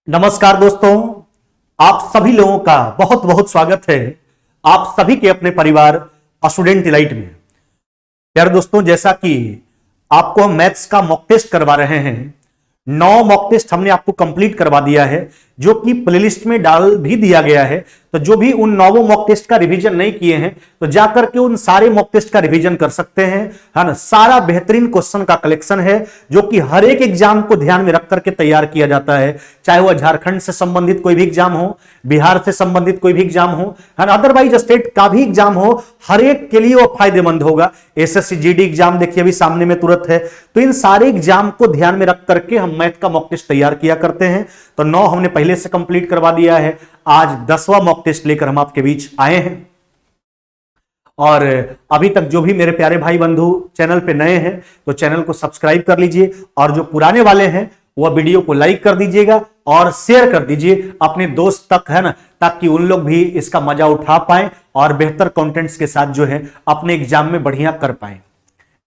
नमस्कार दोस्तों, आप सभी लोगों का बहुत बहुत स्वागत है आप सभी के अपने परिवार स्टूडेंट इलाइट में। प्यारे दोस्तों, जैसा कि आपको हम मैथ्स का मॉक टेस्ट करवा रहे हैं, 9 मॉक टेस्ट हमने आपको कंप्लीट करवा दिया है, जो कि प्लेलिस्ट में डाल भी दिया गया है। तो जो भी उन 9 मॉक टेस्ट का रिवीजन नहीं किए हैं तो जाकर के उन सारे मॉक टेस्ट का रिवीजन कर सकते हैं, है ना। सारा बेहतरीन क्वेश्चन का कलेक्शन है जो कि हर एक एग्जाम को ध्यान में रख करके तैयार किया जाता है, चाहे वह झारखंड से संबंधित कोई भी एग्जाम हो, बिहार से संबंधित कोई भी एग्जाम हो, है ना, अदरवाइज स्टेट का भी एग्जाम हो, हर एक के लिए वो फायदेमंद होगा। एसएससी जीडी एग्जाम देखिए अभी सामने में तुरंत है, तो इन सारे एग्जाम को ध्यान में रख करके हम मैथ का मॉक टेस्ट तैयार किया करते हैं। तो 9 हमने पहले से कंप्लीट करवा दिया है, आज 10वां मॉक टेस्ट लेकर हम आपके बीच आए हैं। और अभी तक जो भी मेरे प्यारे भाई बंधु चैनल पे नए हैं तो चैनल को सब्सक्राइब कर लीजिए, और जो पुराने वाले हैं वह वीडियो को लाइक कर दीजिएगा और शेयर कर दीजिए अपने दोस्त तक, है ना, ताकि उन लोग भी इसका मजा उठा पाए और बेहतर कंटेंट्स के साथ जो है अपने एग्जाम में बढ़िया कर पाए।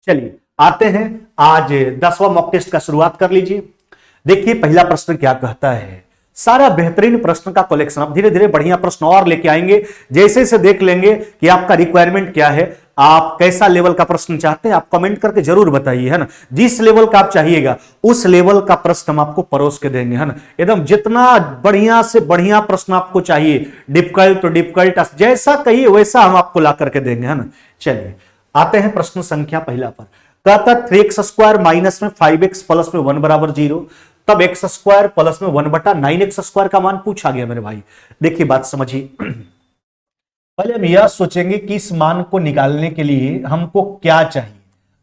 चलिए आते हैं, आज 10वां मॉक टेस्ट का शुरुआत कर लीजिए। देखिए पहला प्रश्न क्या कहता है, सारा बेहतरीन प्रश्न का कलेक्शन, अब धीरे धीरे बढ़िया प्रश्न और लेके आएंगे, जैसे से देख लेंगे कि आपका रिक्वायरमेंट क्या है, आप कैसा लेवल का प्रश्न चाहते हैं, आप कमेंट करके जरूर बताइए, है ना। जिस लेवल का आप चाहिएगा उस लेवल का प्रश्न हम आपको परोस के देंगे, है ना। एकदम जितना बढ़िया से बढ़िया प्रश्न आपको चाहिए, डिफिकल्ट तो डिफिकल्ट, जैसा कहिए वैसा हम आपको ला करके देंगे, है ना। चलिए आते हैं प्रश्न संख्या पहला पर। कहता 3x स्क्वायर माइनस में 5x प्लस में 1 बराबर 0, तब x स्क्वायर प्लस में 1/9x स्क्वायर का मान पूछा गया मेरे भाई। देखिए बात समझिए, पहले हम यह सोचेंगे कि इस मान को निकालने के लिए हमको क्या चाहिए।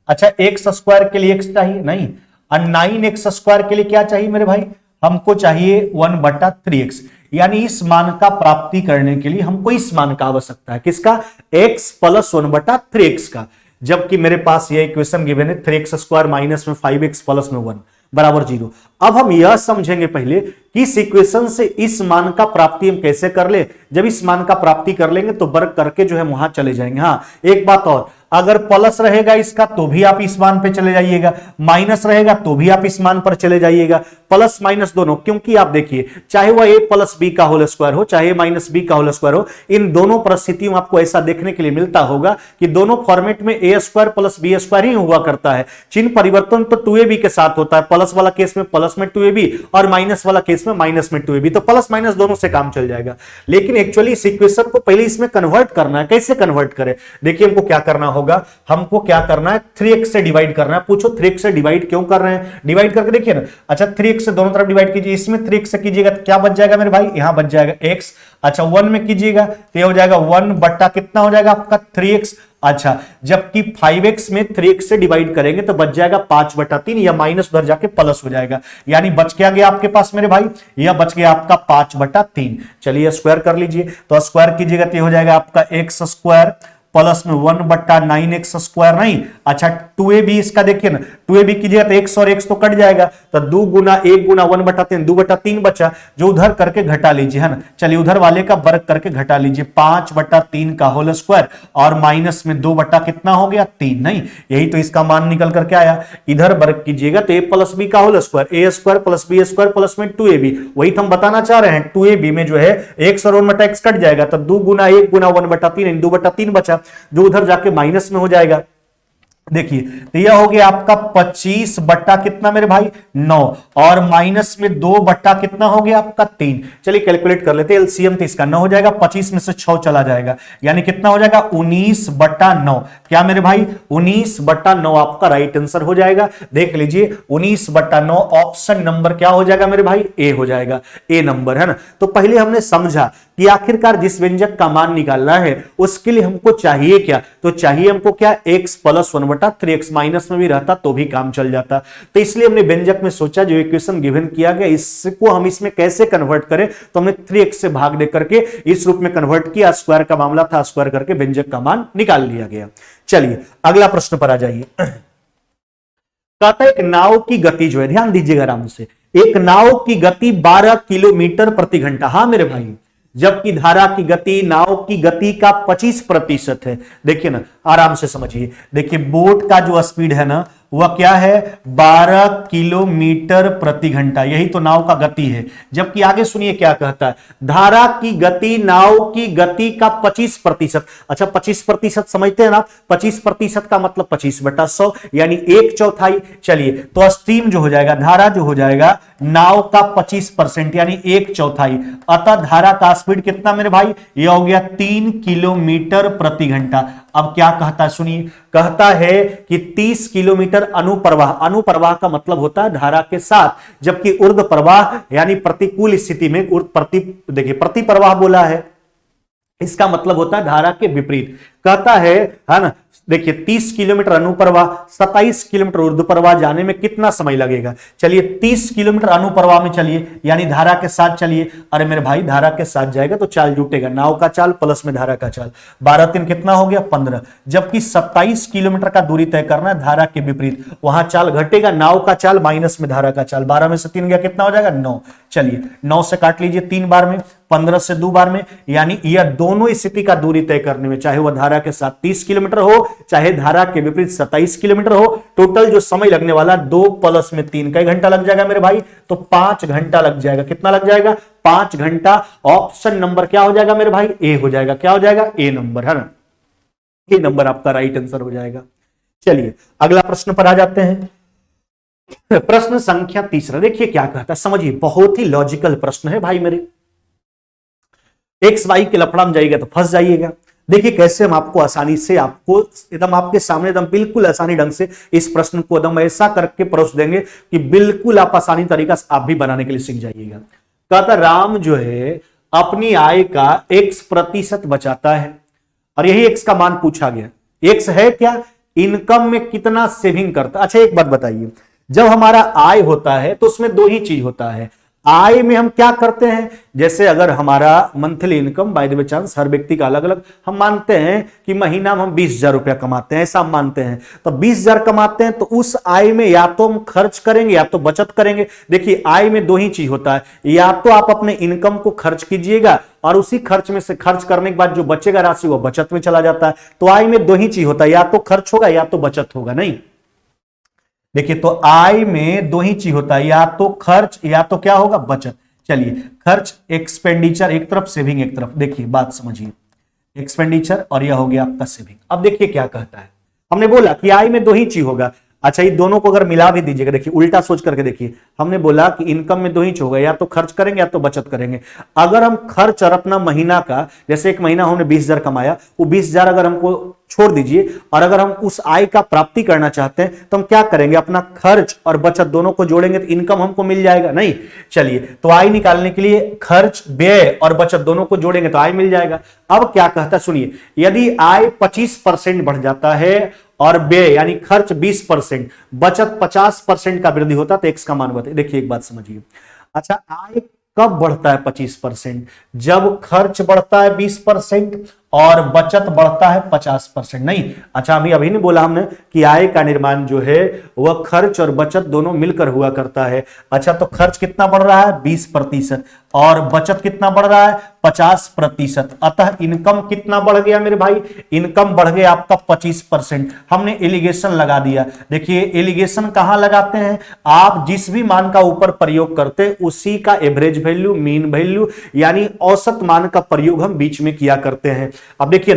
अच्छा, x स्क्वायर के लिए x चाहिए नहीं, और 9x स्क्वायर के लिए क्या चाहिए मेरे भाई, हमको चाहिए 1/3x। यानी इस मान का प्राप्ति करने के लिए हमको इस मान का आवश्यकता है, किसका, x प्लस 1/3x का। जबकि मेरे पास यह इक्वेशन गिवन है 3x स्क्वायर माइनस में 5x प्लस में 1 बराबर 0। अब हम यह समझेंगे पहले कि इस इक्वेशन से इस मान का प्राप्ति हम कैसे कर ले। जब इस मान का प्राप्ति कर लेंगे तो वर्ग करके जो है वहां चले जाएंगे। हाँ, एक बात और, अगर प्लस रहेगा इसका तो भी आप इस मान पे चले जाइएगा, माइनस रहेगा तो भी आप इस मान पर चले जाइएगा, प्लस माइनस दोनों। क्योंकि आप देखिए, चाहे वह a प्लस बी का होल स्क्वायर हो, चाहे माइनस बी का होल स्क्वायर हो, इन दोनों परिस्थितियों में आपको ऐसा देखने के लिए मिलता होगा कि दोनों फॉर्मेट में a square plus B square ही हुआ करता है। चिन्ह परिवर्तन तो 2ab के साथ होता है, प्लस वाला केस में प्लस में 2ab और माइनस वाला केस में माइनस में 2ab, तो प्लस माइनस दोनों से काम चल जाएगा। लेकिन एक्चुअली इस इक्वेशन को पहले इसमें कन्वर्ट करना है। कैसे कन्वर्ट करें, देखिए हमको क्या करना होगा, हमको क्या करना है, 3x से डिवाइड करना है। पूछो 3x से डिवाइड क्यों कर रहे हैं, डिवाइड करके देखिए ना। अच्छा, 3x से दोनों तरफ डिवाइड कीजिए, इसमें 3x से कीजिएगा तो क्या बच जाएगा मेरे भाई, यहां बच जाएगा x। अच्छा, 1 में कीजिएगा तो ये हो जाएगा 1 बट्टा कितना हो जाएगा आपका 3x। अच्छा, जबकि 5x में 3x से डिवाइड करेंगे तो बच जाएगा 5/3, या माइनस उधर जाके प्लस हो जाएगा। यानी बच क्या गया आपके पास मेरे भाई, यह बच गया आपका 5/3। चलिए स्क्वायर कर लीजिए, तो स्क्वायर कीजिएगा तो हो जाएगा आपका x स्क्वायर प्लस में 1/9x स्क्वायर नहीं। अच्छा, 2ab इसका देखिए ना, 2ab कीजिएगा तो x और x तो कट जाएगा, तो 2 गुना 1 गुना 1/3, 2/3 बचा, जो उधर करके घटा लीजिए, है ना। चलिए उधर वाले का वर्ग करके घटा लीजिए, 5/3 का होल स्क्वायर और माइनस में 2 बटा कितना हो गया 3, नहीं, यही तो इसका मान निकल करके आया। इधर वर्ग कीजिएगा तो a प्लस बी का whole square, a square plus B square plus में 2ab, वही तो हम बताना चाह रहे हैं। 2ab में जो है x और 1/x कट जाएगा, तो 2 गुना 1 गुना 1/3, 2/3 बचा, जो उधर जाके माइनस में हो जाएगा। देखिए तो यह हो गया आपका 25 बट्टा कितना मेरे भाई 9, और माइनस में 2 बट्टा कितना हो गया आपका 3। चलिए कैलकुलेट कर लेते हैं, एलसीएम तो इसका 9 हो जाएगा, 25 में से 6 चला जाएगा, यानी कितना हो जाएगा 19/9। क्या मेरे भाई 19/9 आपका राइट आंसर हो जाएगा। देख लीजिए 19/9 ऑप्शन नंबर क्या हो जाएगा मेरे भाई, ए हो जाएगा, ए नंबर, है ना। तो पहले हमने समझा कि आखिरकार जिस व्यंजक का मान निकालना है उसके लिए हमको चाहिए क्या, तो चाहिए हमको क्या, x प्लस 1/3x, माइनस में भी रहता तो भी काम चल जाता। तो इसलिए हमने व्यंजक में सोचा जो इक्वेशन गिवन किया गया इसको हम इसमें कैसे कन्वर्ट करें, तो हमने 3x से भाग दे करके इस रूप में कन्वर्ट किया। स्क्वायर का मामला था, स्क्वायर करके व्यंजक का मान निकाल लिया गया। चलिए अगला प्रश्न पर आ जाइए। कहता है एक नाव की गति जो है, ध्यान दीजिएगा आराम से, एक नाव की गति 12 किलोमीटर प्रति घंटा, हाँ मेरे भाई, जबकि धारा की गति नाव की गति का 25% है। देखिए ना, आराम से समझिए, देखिए बोट का जो स्पीड है ना वह क्या है 12 किलोमीटर प्रति घंटा, यही तो नाव का गति है। जबकि आगे सुनिए क्या कहता है, धारा की गति नाव की गति का 25%। अच्छा 25% समझते हैं ना, 25% का मतलब 25/100 यानी 1/4। चलिए तो स्ट्रीम जो हो जाएगा, धारा जो हो जाएगा नाव का 25% यानी 1/4। अतः धारा का स्पीड कितना मेरे भाई, यह हो गया 3 किलोमीटर प्रति घंटा। अब क्या कहता है सुनिए, कहता है कि 30 किलोमीटर अनुप्रवाह, अनुप्रवाह का मतलब होता है धारा के साथ, जबकि ऊर्ध्व प्रवाह यानी प्रतिकूल स्थिति में देखिए प्रतिप्रवाह बोला है, इसका मतलब होता है धारा के विपरीत। कहता है ना, देखिए 30 किलोमीटर अनुप्रवाह, 27 किलोमीटर ऊर्ध्वप्रवाह जाने में कितना समय लगेगा। चलिए 30 किलोमीटर अनुप्रवाह में चलिए यानी धारा के साथ चलिए। अरे मेरे भाई धारा के साथ जाएगा तो चाल जुटेगा, नाव का चाल प्लस में धारा का चाल, 12×3 कितना हो गया 15। जबकि 27 किलोमीटर का दूरी तय करना है धारा के विपरीत, वहां चाल घटेगा, नाव का चाल माइनस में धारा का चाल, 12 में से 3 गया कितना हो जाएगा 9। चलिए 9 से काट लीजिए 3 बार में, 15 से 2 बार में, यानी यह दोनों स्थिति का दूरी तय करने में, चाहे वह धारा के साथ 30 किलोमीटर हो चाहे धारा के विपरीत 27 किलोमीटर हो, टोटल जो समय लगने वाला 2 + 3 कई घंटा लग जाएगा मेरे भाई, तो 5 घंटा लग जाएगा। कितना लग जाएगा 5 घंटा। ऑप्शन नंबर क्या हो जाएगा मेरे भाई, ए हो जाएगा। क्या हो जाएगा, ए नंबर, है ना, ए नंबर आपका राइट आंसर हो जाएगा। चलिए अगला प्रश्न पर आ जाते हैं, प्रश्न संख्या 3। देखिए क्या कहता है, समझिए, बहुत ही लॉजिकल प्रश्न है भाई मेरे। एक्स वाई के लफड़ा में जाइएगा तो फंस जाइएगा। देखिए कैसे हम आपको आसानी से, आपको एकदम आपके सामने एकदम बिल्कुल आसानी ढंग से इस प्रश्न को एकदम ऐसा करके परोस देंगे कि बिल्कुल आप आसानी तरीका से आप भी बनाने के लिए सीख जाइएगा। कहता राम जो है अपनी आय का X% बचाता है, और यही एक्स का मान पूछा गया। एक्स है क्या, इनकम में कितना सेविंग करता। अच्छा एक बात बताइए, जब हमारा आय होता है तो उसमें 2 ही चीज होता है। आय में हम क्या करते हैं, जैसे अगर हमारा monthly income, by the way chance हर व्यक्ति का अलग अलग, हम मानते हैं कि महीना में हम 20,000 रुपया कमाते हैं, ऐसा हम मानते हैं। तो 20,000 कमाते हैं तो उस आय में या तो हम खर्च करेंगे या तो बचत करेंगे। देखिए आय में 2 ही चीज होता है, या तो आप अपने इनकम को खर्च कीजिएगा और उसी खर्च में से खर्च करने के बाद जो बचेगा राशि वो बचत में चला जाता है। तो आय में 2 ही चीज होता है, या तो खर्च होगा या तो बचत होगा। नहीं, देखिए तो आय में 2 ही चीज होता है, या तो खर्च या तो क्या होगा बचत। चलिए खर्च एक्सपेंडिचर एक तरफ, सेविंग एक तरफ। देखिए बात समझिए, एक्सपेंडिचर और यह हो गया आपका सेविंग। अब देखिए क्या कहता है, हमने बोला कि आय में 2 ही चीज होगा। अच्छा ये दोनों को अगर मिला भी दीजिएगा, देखिए उल्टा सोच करके देखिए, हमने बोला कि इनकम में 2 ही चीज होगा, या तो खर्च करेंगे या तो बचत करेंगे। अगर हम खर्च और अपना महीना का, जैसे एक महीना हमने 20,000 कमाया, वो 20,000 अगर हमको छोड़ दीजिए, और अगर हम उस आय का प्राप्ति करना चाहते हैं तो हम क्या करेंगे, अपना खर्च और बचत दोनों को जोड़ेंगे तो इनकम हमको मिल जाएगा। नहीं, चलिए तो आय निकालने के लिए खर्च, व्यय और बचत दोनों को जोड़ेंगे तो आय मिल जाएगा। अब क्या कहता है सुनिए, यदि आय 25% बढ़ जाता है और व्यय यानी खर्च 20%, बचत 50% का वृद्धि होता है तो एक्स का मान बताइए। देखिए एक बात समझिए, अच्छा आय कब बढ़ता है 25%, जब खर्च बढ़ता है 20% और बचत बढ़ता है 50%। नहीं, अच्छा अभी नहीं बोला हमने कि आय का निर्माण जो है वह खर्च और बचत दोनों मिलकर हुआ करता है। अच्छा तो खर्च कितना बढ़ रहा है 20% और बचत कितना बढ़ रहा है 50%। अतः इनकम कितना बढ़ गया मेरे भाई, इनकम बढ़ गया आपका 25%। हमने एलिगेशन लगा दिया। देखिए एलिगेशन कहां लगाते हैं, आप जिस भी मान का ऊपर प्रयोग करते हैं उसी का एवरेज वैल्यू, मीन वैल्यू यानी औसत मान का प्रयोग हम बीच में किया करते हैं। अब देखिए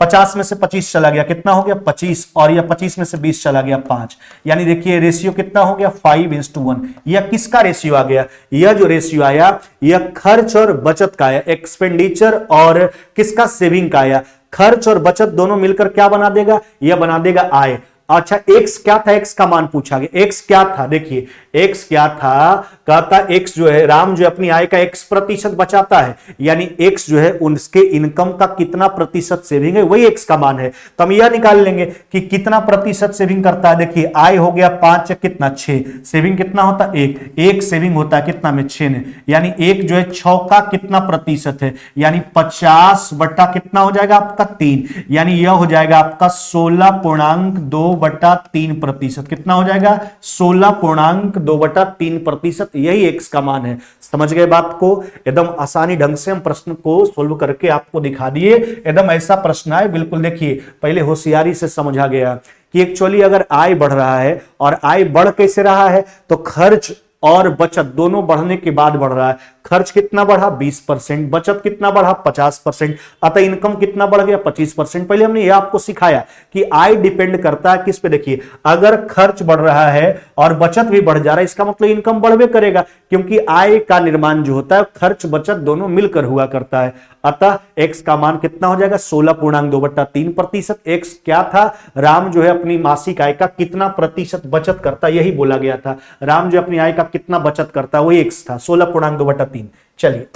50 में से 25 चला गया, कितना हो गया 25, और यह 25 में से 20 चला गया 5, यानी देखिए रेशियो कितना हो गया 5:1। यह किसका रेशियो आ गया, यह जो रेशियो आया यह खर्च और बचत का आया, एक्सपेंडिचर और किसका, सेविंग का आया। खर्च और बचत दोनों मिलकर क्या बना देगा, यह बना देगा आय। अच्छा एक्स क्या था, एक्स का मान पूछा गया, एक्स क्या था, देखिए एक्स क्या था, कहता एक्स जो है, राम जो अपनी आय का X% बचाता है, यानी एक्स जो है उसके इनकम का कितना प्रतिशत सेविंग है वही एक्स का मान है। तो हम यह निकाल लेंगे कि कितना प्रतिशत सेविंग करता है। देखिए आय हो गया 5, कितना 6, सेविंग कितना होता है 1 सेविंग होता है कितना में 6 ने, यानी एक जो है 6 का कितना प्रतिशत है, यानी 50 बटा कितना हो जाएगा आपका 3, यानी यह हो जाएगा आपका 16.2/3%। कितना हो जाएगा 16.2/3%। यही एक्स का मान है। समझ गए बात को, एकदम आसानी ढंग से हम प्रश्न को सोल्व करके आपको दिखा दिए। एकदम ऐसा प्रश्न है बिल्कुल, देखिए पहले होशियारी से समझा गया कि एक्चुअली अगर आय बढ़ रहा है और आय बढ़ कैसे रहा है, तो खर्च और बचत दोनों बढ़ने के बाद बढ़ रहा है। खर्च कितना बढ़ा 20%, बचत कितना बढ़ा 50%, अतः इनकम कितना बढ़ गया 25%। पहले हमने यह आपको सिखाया कि आय डिपेंड करता है किस पे। देखिए अगर खर्च बढ़ रहा है और बचत भी बढ़ जा रहा है, इसका मतलब इनकम बढ़वे करेगा, क्योंकि आय का निर्माण जो होता है खर्च बचत दोनों मिलकर हुआ करता है। अतः x का मान कितना हो जाएगा 16.2/3%। x क्या था, राम जो है अपनी मासिक आय का कितना प्रतिशत बचत करता, यही बोला गया था। राम जो अपनी आय का कितना बचत करता वही x था 16.2/3। चलिए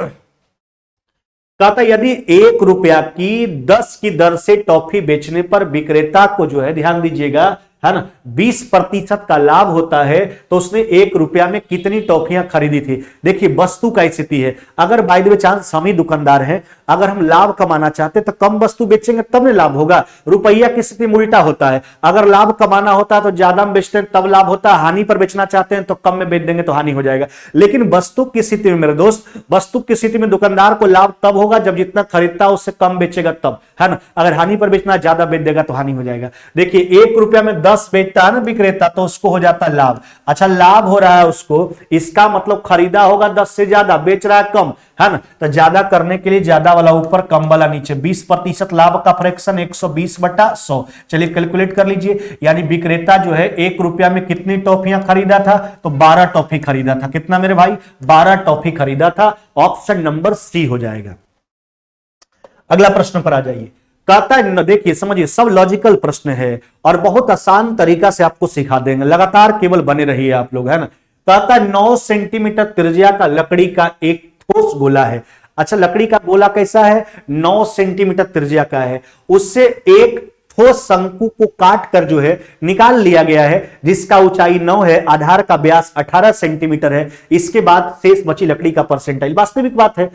कहता यदि 1 रुपया की 10 की दर से टॉफी बेचने पर विक्रेता को जो है, ध्यान दीजिएगा, है ना, 20% का लाभ होता है, तो उसने 1 रुपया में कितनी टॉफियां खरीदी थी। देखिए वस्तु का स्थिति है, अगर बाय द वे चांस हम ही दुकानदार हैं, अगर हम लाभ कमाना चाहते तो कम वस्तु बेचेंगे तब ने लाभ होगा। रुपया की स्थिति में उल्टा होता है, अगर लाभ कमाना होता है तो ज्यादा में बेचते हैं तब लाभ होता है, हानि पर बेचना चाहते हैं तो कम में बेच देंगे तो हानि हो जाएगा। लेकिन वस्तु की स्थिति में मेरे दोस्त, वस्तु की स्थिति में दुकानदार को लाभ तब होगा जब जितना खरीदता है उससे कम बेचेगा तब, है ना। अगर हानि पर बेचना ज्यादा बेच देगा तो हानि हो जाएगा। देखिए 1 रुपया में 10 बेचता है ना विक्रेता, तो उसको हो जाता है लाभ। अच्छा लाभ हो रहा है उसको, इसका मतलब खरीदा होगा 10 से ज्यादा, बेच रहा है कम, है ना। तो ज्यादा करने के लिए ज्यादा वाला ऊपर कम वाला नीचे, 20% लाभ का फ्रैक्शन 120/100। चलिए कैलकुलेट कर लीजिए, यानी विक्रेता जो है 1 रुपया में कितनी टॉफियां खरीदा था, तो 12 टॉफी खरीदा था। कितना मेरे भाई 12 टॉफी खरीदा था। ऑप्शन नंबर सी हो जाएगा। अगला प्रश्न पर आ जाइए। कहता है, देखिए समझिए सब लॉजिकल प्रश्न है और बहुत आसान तरीका से आपको सिखा देंगे, लगातार केवल बने रहिए आप लोग, है ना। कहता है 9 सेंटीमीटर त्रिज्या का लकड़ी का एक ठोस गोला है। अच्छा लकड़ी का गोला कैसा है, 9 सेंटीमीटर त्रिज्या का है, उससे एक ठोस शंकु को काट कर जो है निकाल लिया गया है, जिसका ऊंचाई 9 है, आधार का व्यास 18 सेंटीमीटर है। इसके बाद शेष बची लकड़ी का परसेंटाइल। वास्तविक बात है,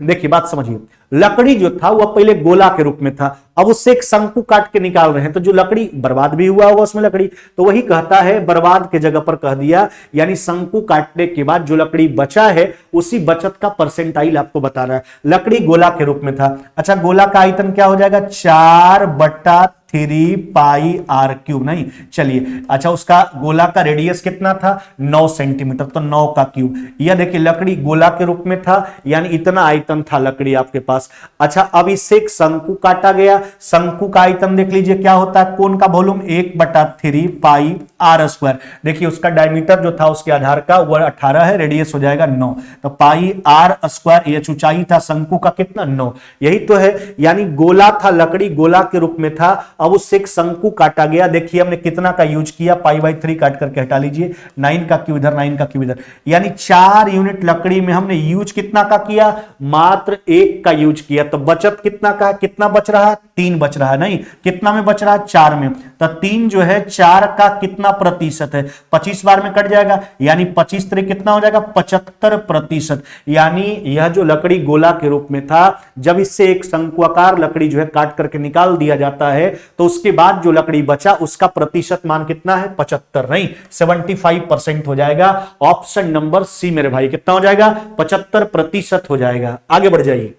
देखिए बात समझिए, लकड़ी जो था वह पहले गोला के रूप में था, अब उससे एक शंकु काट के निकाल रहे हैं, तो जो लकड़ी बर्बाद भी हुआ होगा उसमें लकड़ी, तो वही कहता है बर्बाद के जगह पर कह दिया, यानी शंकु काटने के बाद जो लकड़ी बचा है उसी बचत का परसेंटाइल आपको बता रहा है। लकड़ी गोला के रूप में था। अच्छा गोला का आयतन क्या हो जाएगा 4/3 पाई r³ नहीं, चलिए अच्छा उसका गोला का रेडियस कितना था 9 सेंटीमीटर, तो 9 का क्यूब। यह देखिए लकड़ी गोला के रूप में था, यानी इतना आयतन था लकड़ी आपके पास। अच्छा अब इससे एक शंकु काटा गया, शंकु का आयतन देख लीजिए क्या होता है, कोण का वॉल्यूम 1/3 पाई r²। देखिए उसका डायमीटर जो था उसके आधार का वह 18 है, रेडियस हो जाएगा 9, तो पाई r²। ये ऊंचाई था शंकु का कितना 9, यही तो है, यानी गोला था, लकड़ी गोला के रूप में था, अब उससे एक शंकु काटा गया। देखिए हमने कितना का यूज किया, π/3 काट करके हटा लीजिए, 9 का क्यूब इधर 9 का क्यूब इधर, यानी 4 यूनिट लकड़ी में हमने यूज कितना का किया, मात्र 1 का यूज किया। तो बचत कितना का, कितना बच रहा है 3 बच रहा है, नहीं कितना में बच रहा है 4 में, तो 3 जो है 4 का कितना प्रतिशत है, 25 बार में कट जाएगा, यानी 25 3 कितना हो जाएगा 75%। यानी यह जो लकड़ी गोला के रूप में था, जब इससे एक शंकुआकार लकड़ी जो है काट करके निकाल दिया जाता है, तो उसके बाद जो लकड़ी बचा उसका प्रतिशत मान कितना है 75 नहीं 75% हो जाएगा। ऑप्शन नंबर सी मेरे भाई कितना हो जाएगा 75% हो जाएगा। आगे बढ़ जाइए।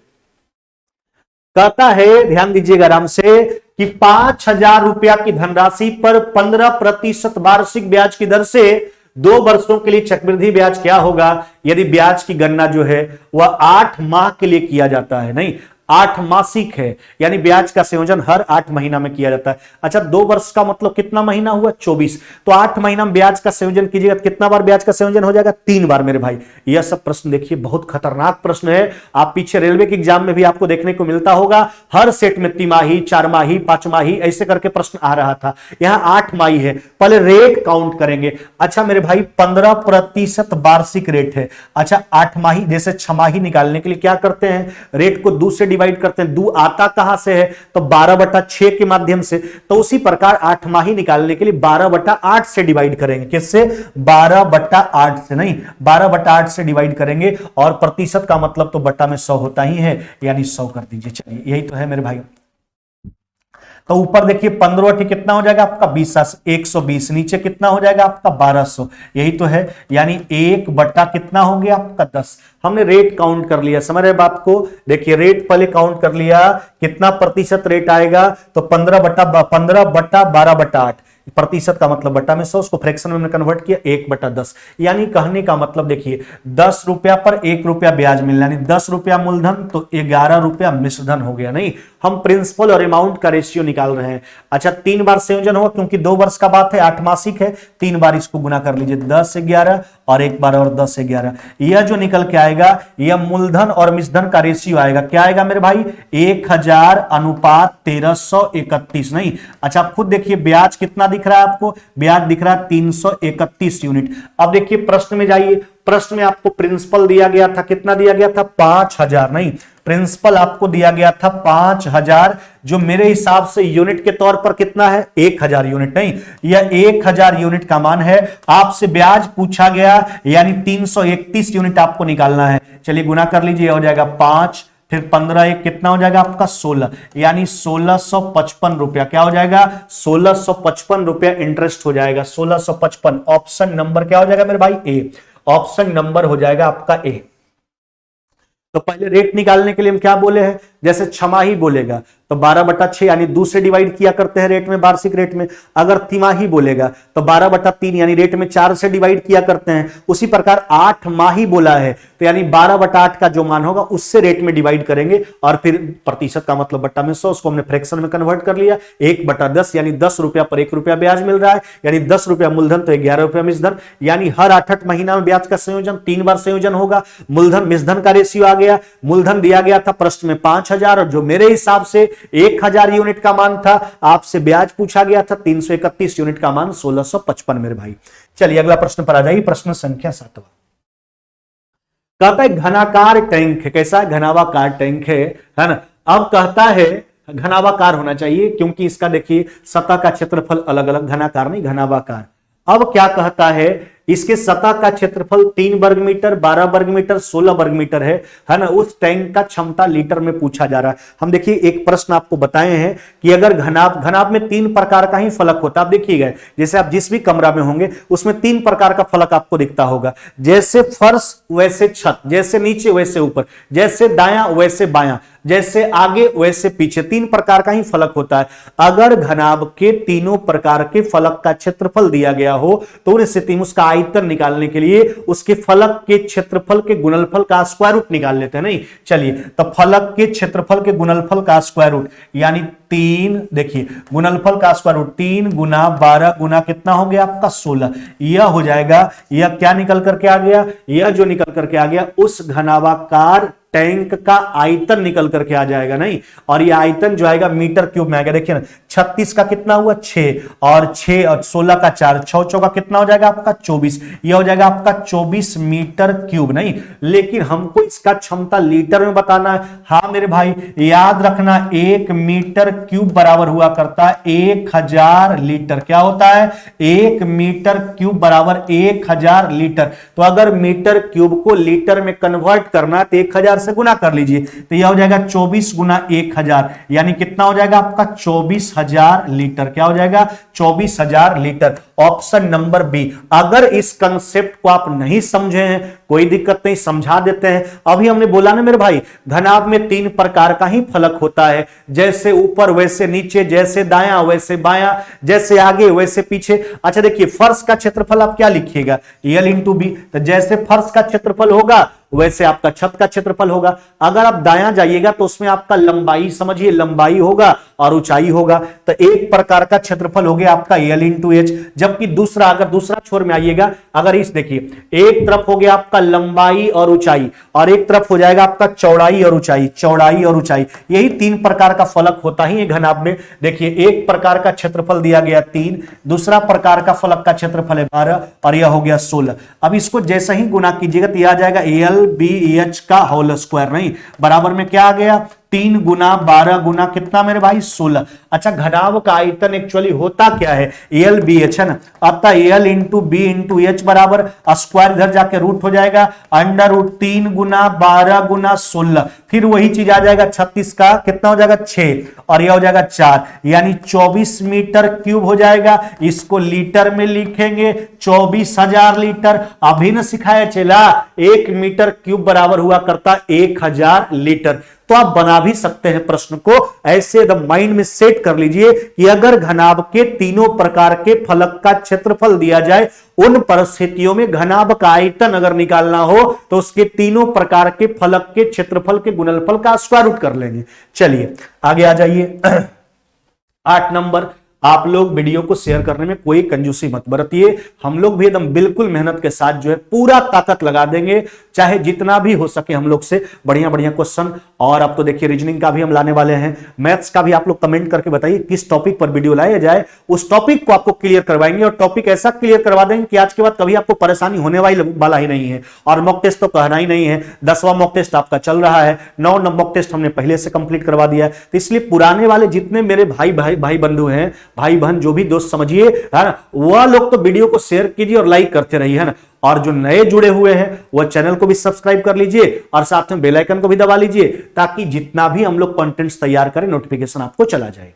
कहता है ध्यान दीजिएगा आराम से कि 5,000 रुपया की धनराशि पर 15% वार्षिक ब्याज की दर से 2 वर्षों के लिए चक्रवृद्धि ब्याज क्या होगा, यदि ब्याज की गणना जो है वह 8 माह के लिए किया जाता है, नहीं 8 मासिक है, यानी ब्याज का संयोजन हर 8 महीना में किया जाता है। अच्छा 2 वर्ष का मतलब कितना महीना हुआ 24, तो 8 महीना में ब्याज का संयोजन कीजिएगा, कितना बार ब्याज का संयोजन हो जाएगा 3 बार मेरे भाई। यह सब प्रश्न देखिए बहुत खतरनाक प्रश्न है, आप पीछे रेलवे के एग्जाम में भी आपको देखने को मिलता होगा, हर सेट में तिमाही 4 माही 5 माही ऐसे करके प्रश्न आ रहा था, यहां 8 माही है। पहले रेट काउंट करेंगे। अच्छा मेरे भाई 15% वार्षिक रेट है। अच्छा 8 माही जैसे 6 माही निकालने के लिए क्या करते हैं, रेट को 2 से डिवाइड करते हैं, 2 आता कहां से है तो 12/6 के माध्यम से, तो उसी प्रकार 8 माही निकालने के लिए 12/8 से डिवाइड करेंगे, किससे 12/8 से, नहीं 12/8 से डिवाइड करेंगे, और प्रतिशत का मतलब तो बट्टा में 100 होता ही है, यानी 100 कर दीजिए। चलिए यही तो है मेरे भाई। तो ऊपर देखिए 15 कितना हो जाएगा आपका 20, 120, नीचे कितना हो जाएगा आपका 1200, यही तो है, यानी 1 बटा कितना हो गया आपका 10। हमने रेट काउंट कर लिया, समझ रहे बात को, देखिए रेट पहले काउंट कर लिया, कितना प्रतिशत रेट आएगा, तो 15 बटा 12/8, प्रतिशत का मतलब बट्टा में 100, उसको फ्रैक्शन में कन्वर्ट किया 1/10, यानी कहने का मतलब देखिए 10 रुपया पर 1 रुपया ब्याज मिलना, यानी 10 रुपया मूलधन तो 11 रुपया मिश्रधन हो गया। नहीं, हम प्रिंसिपल और अमाउंट का रेशियो निकाल रहे हैं। अच्छा 3 बार संयोजन होगा क्योंकि 2 वर्ष का बात है, 8 मासिक है, 3 बार इसको गुना कर लीजिए, 10 से 11 और एक बार और 10 से 11, यह जो निकल के आएगा यह मूलधन और मिश्रधन का रेशियो आएगा। क्या आएगा मेरे भाई 1000:1331। नहीं, अच्छा आप खुद देखिए ब्याज कितना दिख रहा है आपको, ब्याज दिख रहा है 331 यूनिट। अब देखिए प्रश्न में जाइए, प्रश्न में आपको प्रिंसिपल दिया गया था, कितना दिया गया था 5000, नहीं प्रिंसिपल आपको दिया गया था 5000, जो मेरे हिसाब से यूनिट के तौर पर कितना है 1000 यूनिट। नहीं, यह 1000 यूनिट का मान है, आपसे ब्याज पूछा गया, यानी 331 यूनिट आपको निकालना है। चलिए गुना कर लीजिए, हो जाएगा 5, फिर 15 एक कितना हो जाएगा आपका 16, यानी 1655 रुपया। क्या हो जाएगा 1655 रुपया इंटरेस्ट हो जाएगा, 1655। ऑप्शन नंबर क्या हो जाएगा मेरे भाई ए, ऑप्शन नंबर हो जाएगा आपका ए। तो पहले रेट निकालने के लिए हम क्या बोले हैं, जैसे छमाही बोलेगा तो 12/6 यानी 2 से डिवाइड किया करते हैं रेट में, वार्षिक रेट में। अगर तिमाही बोलेगा तो 12/3 यानी रेट में 4 से डिवाइड किया करते हैं। उसी प्रकार 8 माही बोला है तो यानी 12/8 का जो मान होगा उससे रेट में डिवाइड करेंगे, और फिर प्रतिशत का मतलब बट्टा में 100, उसको हमने फ्रैक्शन में कन्वर्ट कर लिया 1/10, यानी 10 रुपया पर 1 रुपया ब्याज मिल रहा है, यानी 10 रुपया मूलधन तो 11 रुपया मिश्रधन, यानी हर 8 महीना में ब्याज का संयोजन 3 बार संयोजन होगा। मूलधन मिश्रधन का रेशियो आ गया, मूलधन दिया गया था प्रश्न में 5000, और जो मेरे हिसाब से 1000 यूनिट का मान था, आपसे ब्याज पूछा गया था 331 यूनिट का मान 1655 मेरे भाई। चलिए अगला प्रश्न पर आ जाइए, प्रश्न संख्या 7वां। कहता है घनाकार टैंक है, कैसा है घनावाकार टैंक है ना। अब कहता है घनावाकार होना चाहिए क्योंकि इसका देखिए सतह का क्षेत्रफल अलग अलग, घनाकार नहीं घनावाकार। अब क्या कहता है, इसके सतह का क्षेत्रफल 3 वर्ग मीटर, 12 वर्ग मीटर, 16 वर्ग मीटर है ना। उस टैंक का क्षमता लीटर में पूछा जा रहा है। हम देखिए एक प्रश्न आपको बताए हैं कि अगर घनाभ में 3 प्रकार का ही फलक होता है। आप देखिएगा जैसे आप जिस भी कमरा में होंगे उसमें 3 प्रकार का फलक आपको दिखता होगा, जैसे फर्श वैसे छत, जैसे नीचे वैसे ऊपर, जैसे दायां वैसे बायां, जैसे आगे वैसे पीछे, 3 प्रकार का ही फलक होता है। अगर घनाभ के तीनों प्रकार के फलक का क्षेत्रफल दिया गया हो तो उन स्थिति में उसका आयतन निकालने के लिए उसके फलक के क्षेत्रफल के गुणनफल का स्क्वायर रूट निकाल लेते हैं। नहीं, चलिए तो फलक के क्षेत्रफल के गुणनफल का स्क्वायर रूट यानी 3, देखिए गुणनफल का स्क्वायर रूट 3 गुना 12 गुना कितना हो गया आपका 16, यह हो जाएगा। यह क्या निकल करके आ गया, यह जो निकल करके आ गया उस घनावाकार टैंक का आयतन निकल करके आ जाएगा। नहीं, और ये आयतन जो आएगा मीटर क्यूब में आएगा। देखिए ना 36 का कितना हुआ 6, और 6 और 16 का 4, 6 चौका कितना हो जाएगा आपका 24, ये हो जाएगा आपका 24 मीटर क्यूब। नहीं, लेकिन हमको इसका क्षमता लीटर में बताना है। हाँ मेरे भाई याद रखना 1 मीटर क्यूब बराबर हुआ करता है 1000 लीटर। क्या होता है 1 मीटर क्यूब बराबर 1000 लीटर। तो अगर मीटर क्यूब को लीटर में कन्वर्ट करना है तो 1000 से गुना कर लीजिए, तो यह हो जाएगा 24 गुना 1000, यानी कितना हो जाएगा आपका 24000 लीटर। क्या हो जाएगा 24000 लीटर। Option number B. अगर इस कंसेप्ट को आप नहीं समझे हैं कोई दिक्कत नहीं, समझा देते हैं। अभी हमने बोला ना मेरे भाई घनाभ में 3 प्रकार का ही फलक होता है, जैसे ऊपर वैसे नीचे, जैसे दायां वैसे बायां, जैसे आगे वैसे पीछे। अच्छा देखिए फर्श का क्षेत्रफल आप क्या लिखिएगा L इंटू बी, तो जैसे फर्श का क्षेत्रफल होगा वैसे आपका छत का क्षेत्रफल होगा। अगर आप दायां जाइएगा तो उसमें आपका लंबाई, समझिए लंबाई होगा और ऊंचाई होगा। तो एक प्रकार का क्षेत्रफल हो गया आपका L इंटू एच, जबकि दूसरा, अगर दूसरा छोर में आइएगा, अगर इस देखिए एक तरफ हो गया आपका लंबाई और ऊंचाई और एक तरफ हो जाएगा आपका चौड़ाई और ऊंचाई, चौड़ाई और ऊंचाई। यही 3 प्रकार का फलक होता ही है घनाभ में। देखिए एक प्रकार का क्षेत्रफल दिया गया 3, दूसरा प्रकार का फलक का क्षेत्रफल है 12 और यह हो गया 16। अब इसको जैसे ही गुना कीजिएगा तो यह आ जाएगा LBH का होल स्क्वायर। नहीं, बराबर में क्या आ गया 3 गुना 12 गुना कितना मेरे भाई 16। अच्छा, घनाभ का आयतन एक्चुअली होता क्या है, एल बी एच है ना, अतः l into b into h बराबर स्क्वायर इधर जाके रूट हो जाएगा, अंडर रूट 3 गुना 12 गुना 16, फिर वही चीज आ जाएगा 36 का कितना हो जाएगा 6 और यह हो जाएगा 4, यानी 24 मीटर क्यूब हो जाएगा। इसको लीटर में लिखेंगे 24,000 लीटर। अभी न सिखाया चला 1 मीटर क्यूब बराबर हुआ करता 1000 लीटर। तो आप बना भी सकते हैं प्रश्न को ऐसे एकदम माइंड में सेट कर लीजिए कि अगर घनाभ के तीनों प्रकार के फलक का क्षेत्रफल दिया जाए, उन परिस्थितियों में घनाभ का आयतन अगर निकालना हो तो उसके तीनों प्रकार के फलक के क्षेत्रफल के गुणनफल का स्क्वायर रूट कर लेंगे। चलिए आगे आ जाइए। 8 नंबर, आप लोग वीडियो को शेयर करने में कोई कंजूसी मत बरतिए। हम लोग भी एकदम बिल्कुल मेहनत के साथ जो है पूरा ताकत लगा देंगे, चाहे जितना भी हो सके हम लोग से बढ़िया बढ़िया क्वेश्चन। और अब तो देखिए रीजनिंग का भी हम लाने वाले हैं, मैथ्स का भी। आप लोग कमेंट करके बताइए किस टॉपिक पर वीडियो लाया जाए, उस टॉपिक को आपको क्लियर करवाएंगे। और टॉपिक ऐसा क्लियर करवा देंगे कि आज के बाद कभी आपको परेशानी होने वाला ही नहीं है। और मॉक टेस्ट तो कहना ही नहीं है, 10वां मॉक टेस्ट आपका चल रहा है, 9 मॉक टेस्ट हमने पहले से कंप्लीट करवा दिया है। तो इसलिए पुराने वाले जितने मेरे भाई बंधु हैं, भाई बहन जो भी दोस्त समझिए, है ना, वह लोग तो वीडियो को शेयर कीजिए और लाइक करते रहिए, है ना। और जो नए जुड़े हुए हैं वह चैनल को भी सब्सक्राइब कर लीजिए और साथ में बेल आइकन को भी दबा लीजिए, ताकि जितना भी हम लोग कंटेंट्स तैयार करें नोटिफिकेशन आपको चला जाए।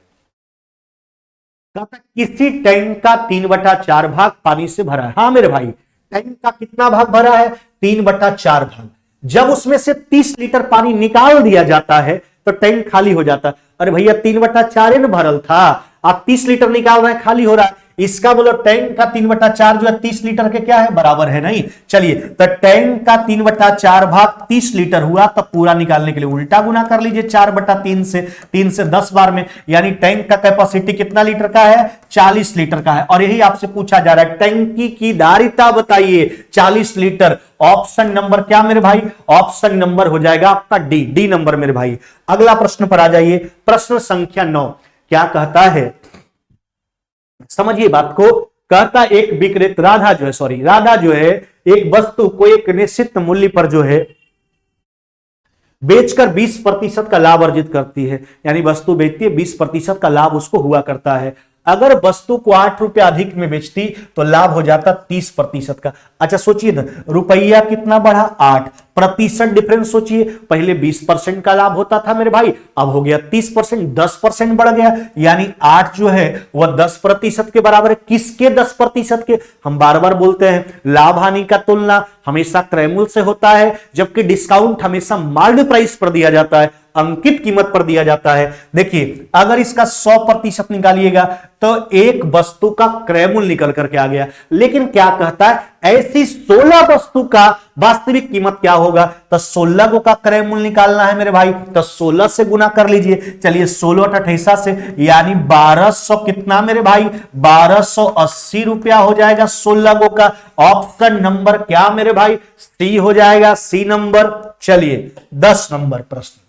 किसी टैंक का 3/4 भाग पानी से भरा है। हाँ मेरे भाई, टैंक का कितना भाग भरा है, 3/4 भाग। जब उसमें से 30 लीटर पानी निकाल दिया जाता है तो टैंक खाली हो जाता है। अरे भैया 3/4 न भरल था, आप 30 लीटर निकाल रहे हैं, खाली हो रहा है। इसका बोलो टैंक का 3/4 जो है 30 लीटर के क्या है, बराबर है नहीं। चलिए, तो टैंक का 3/4 भाग 30 लीटर हुआ, तब पूरा निकालने के लिए उल्टा गुना कर लीजिए 4/3 से, 3 से 10 बार में, यानी टैंक का कैपेसिटी कितना लीटर का है, 40 लीटर का है। और यही आपसे पूछा जा रहा है, टैंकी की धारिता बताइए 40 लीटर। ऑप्शन नंबर क्या मेरे भाई, ऑप्शन नंबर हो जाएगा आपका डी नंबर मेरे भाई। अगला प्रश्न पर आ जाइए, प्रश्न संख्या 9 क्या कहता है, समझिए बात को। कहता एक विक्रेता राधा जो है एक वस्तु को एक निश्चित मूल्य पर जो है बेचकर 20% का लाभ अर्जित करती है, यानी वस्तु बेचती है 20% का लाभ उसको हुआ करता है। अगर वस्तु को 8 रुपए अधिक में बेचती तो लाभ हो जाता 30% का। अच्छा सोचिए ना, रुपया कितना बढ़ा 8, प्रतिशत डिफरेंस सोचिए, पहले 20% का लाभ होता था मेरे भाई, अब हो गया 30%, 10% बढ़ गया, यानी 8 जो है वह 10% के बराबर है। किसके 10% के, हम बार बार बोलते हैं लाभ हानि का तुलना हमेशा क्रयमूल से होता है, जबकि डिस्काउंट हमेशा मार्केट प्राइस पर दिया जाता है, अंकित कीमत पर दिया जाता है। देखिए अगर इसका 100% निकालिएगा तो एक वस्तु का क्रयमूल्य निकल करके आ गया, लेकिन क्या कहता है ऐसी 16 वस्तु का वास्तविक कीमत क्या होगा, तो 16 को का क्रयमूल्य निकालना है मेरे भाई, तो 16 से गुना कर लीजिए। चलिए 16 28 से, यानी 1200 कितना मेरे भाई, 1280 रुपया हो जाएगा 16 को का। ऑप्शन नंबर क्या मेरे भाई, सी हो जाएगा, सी नंबर। चलिए 10 नंबर प्रश्न,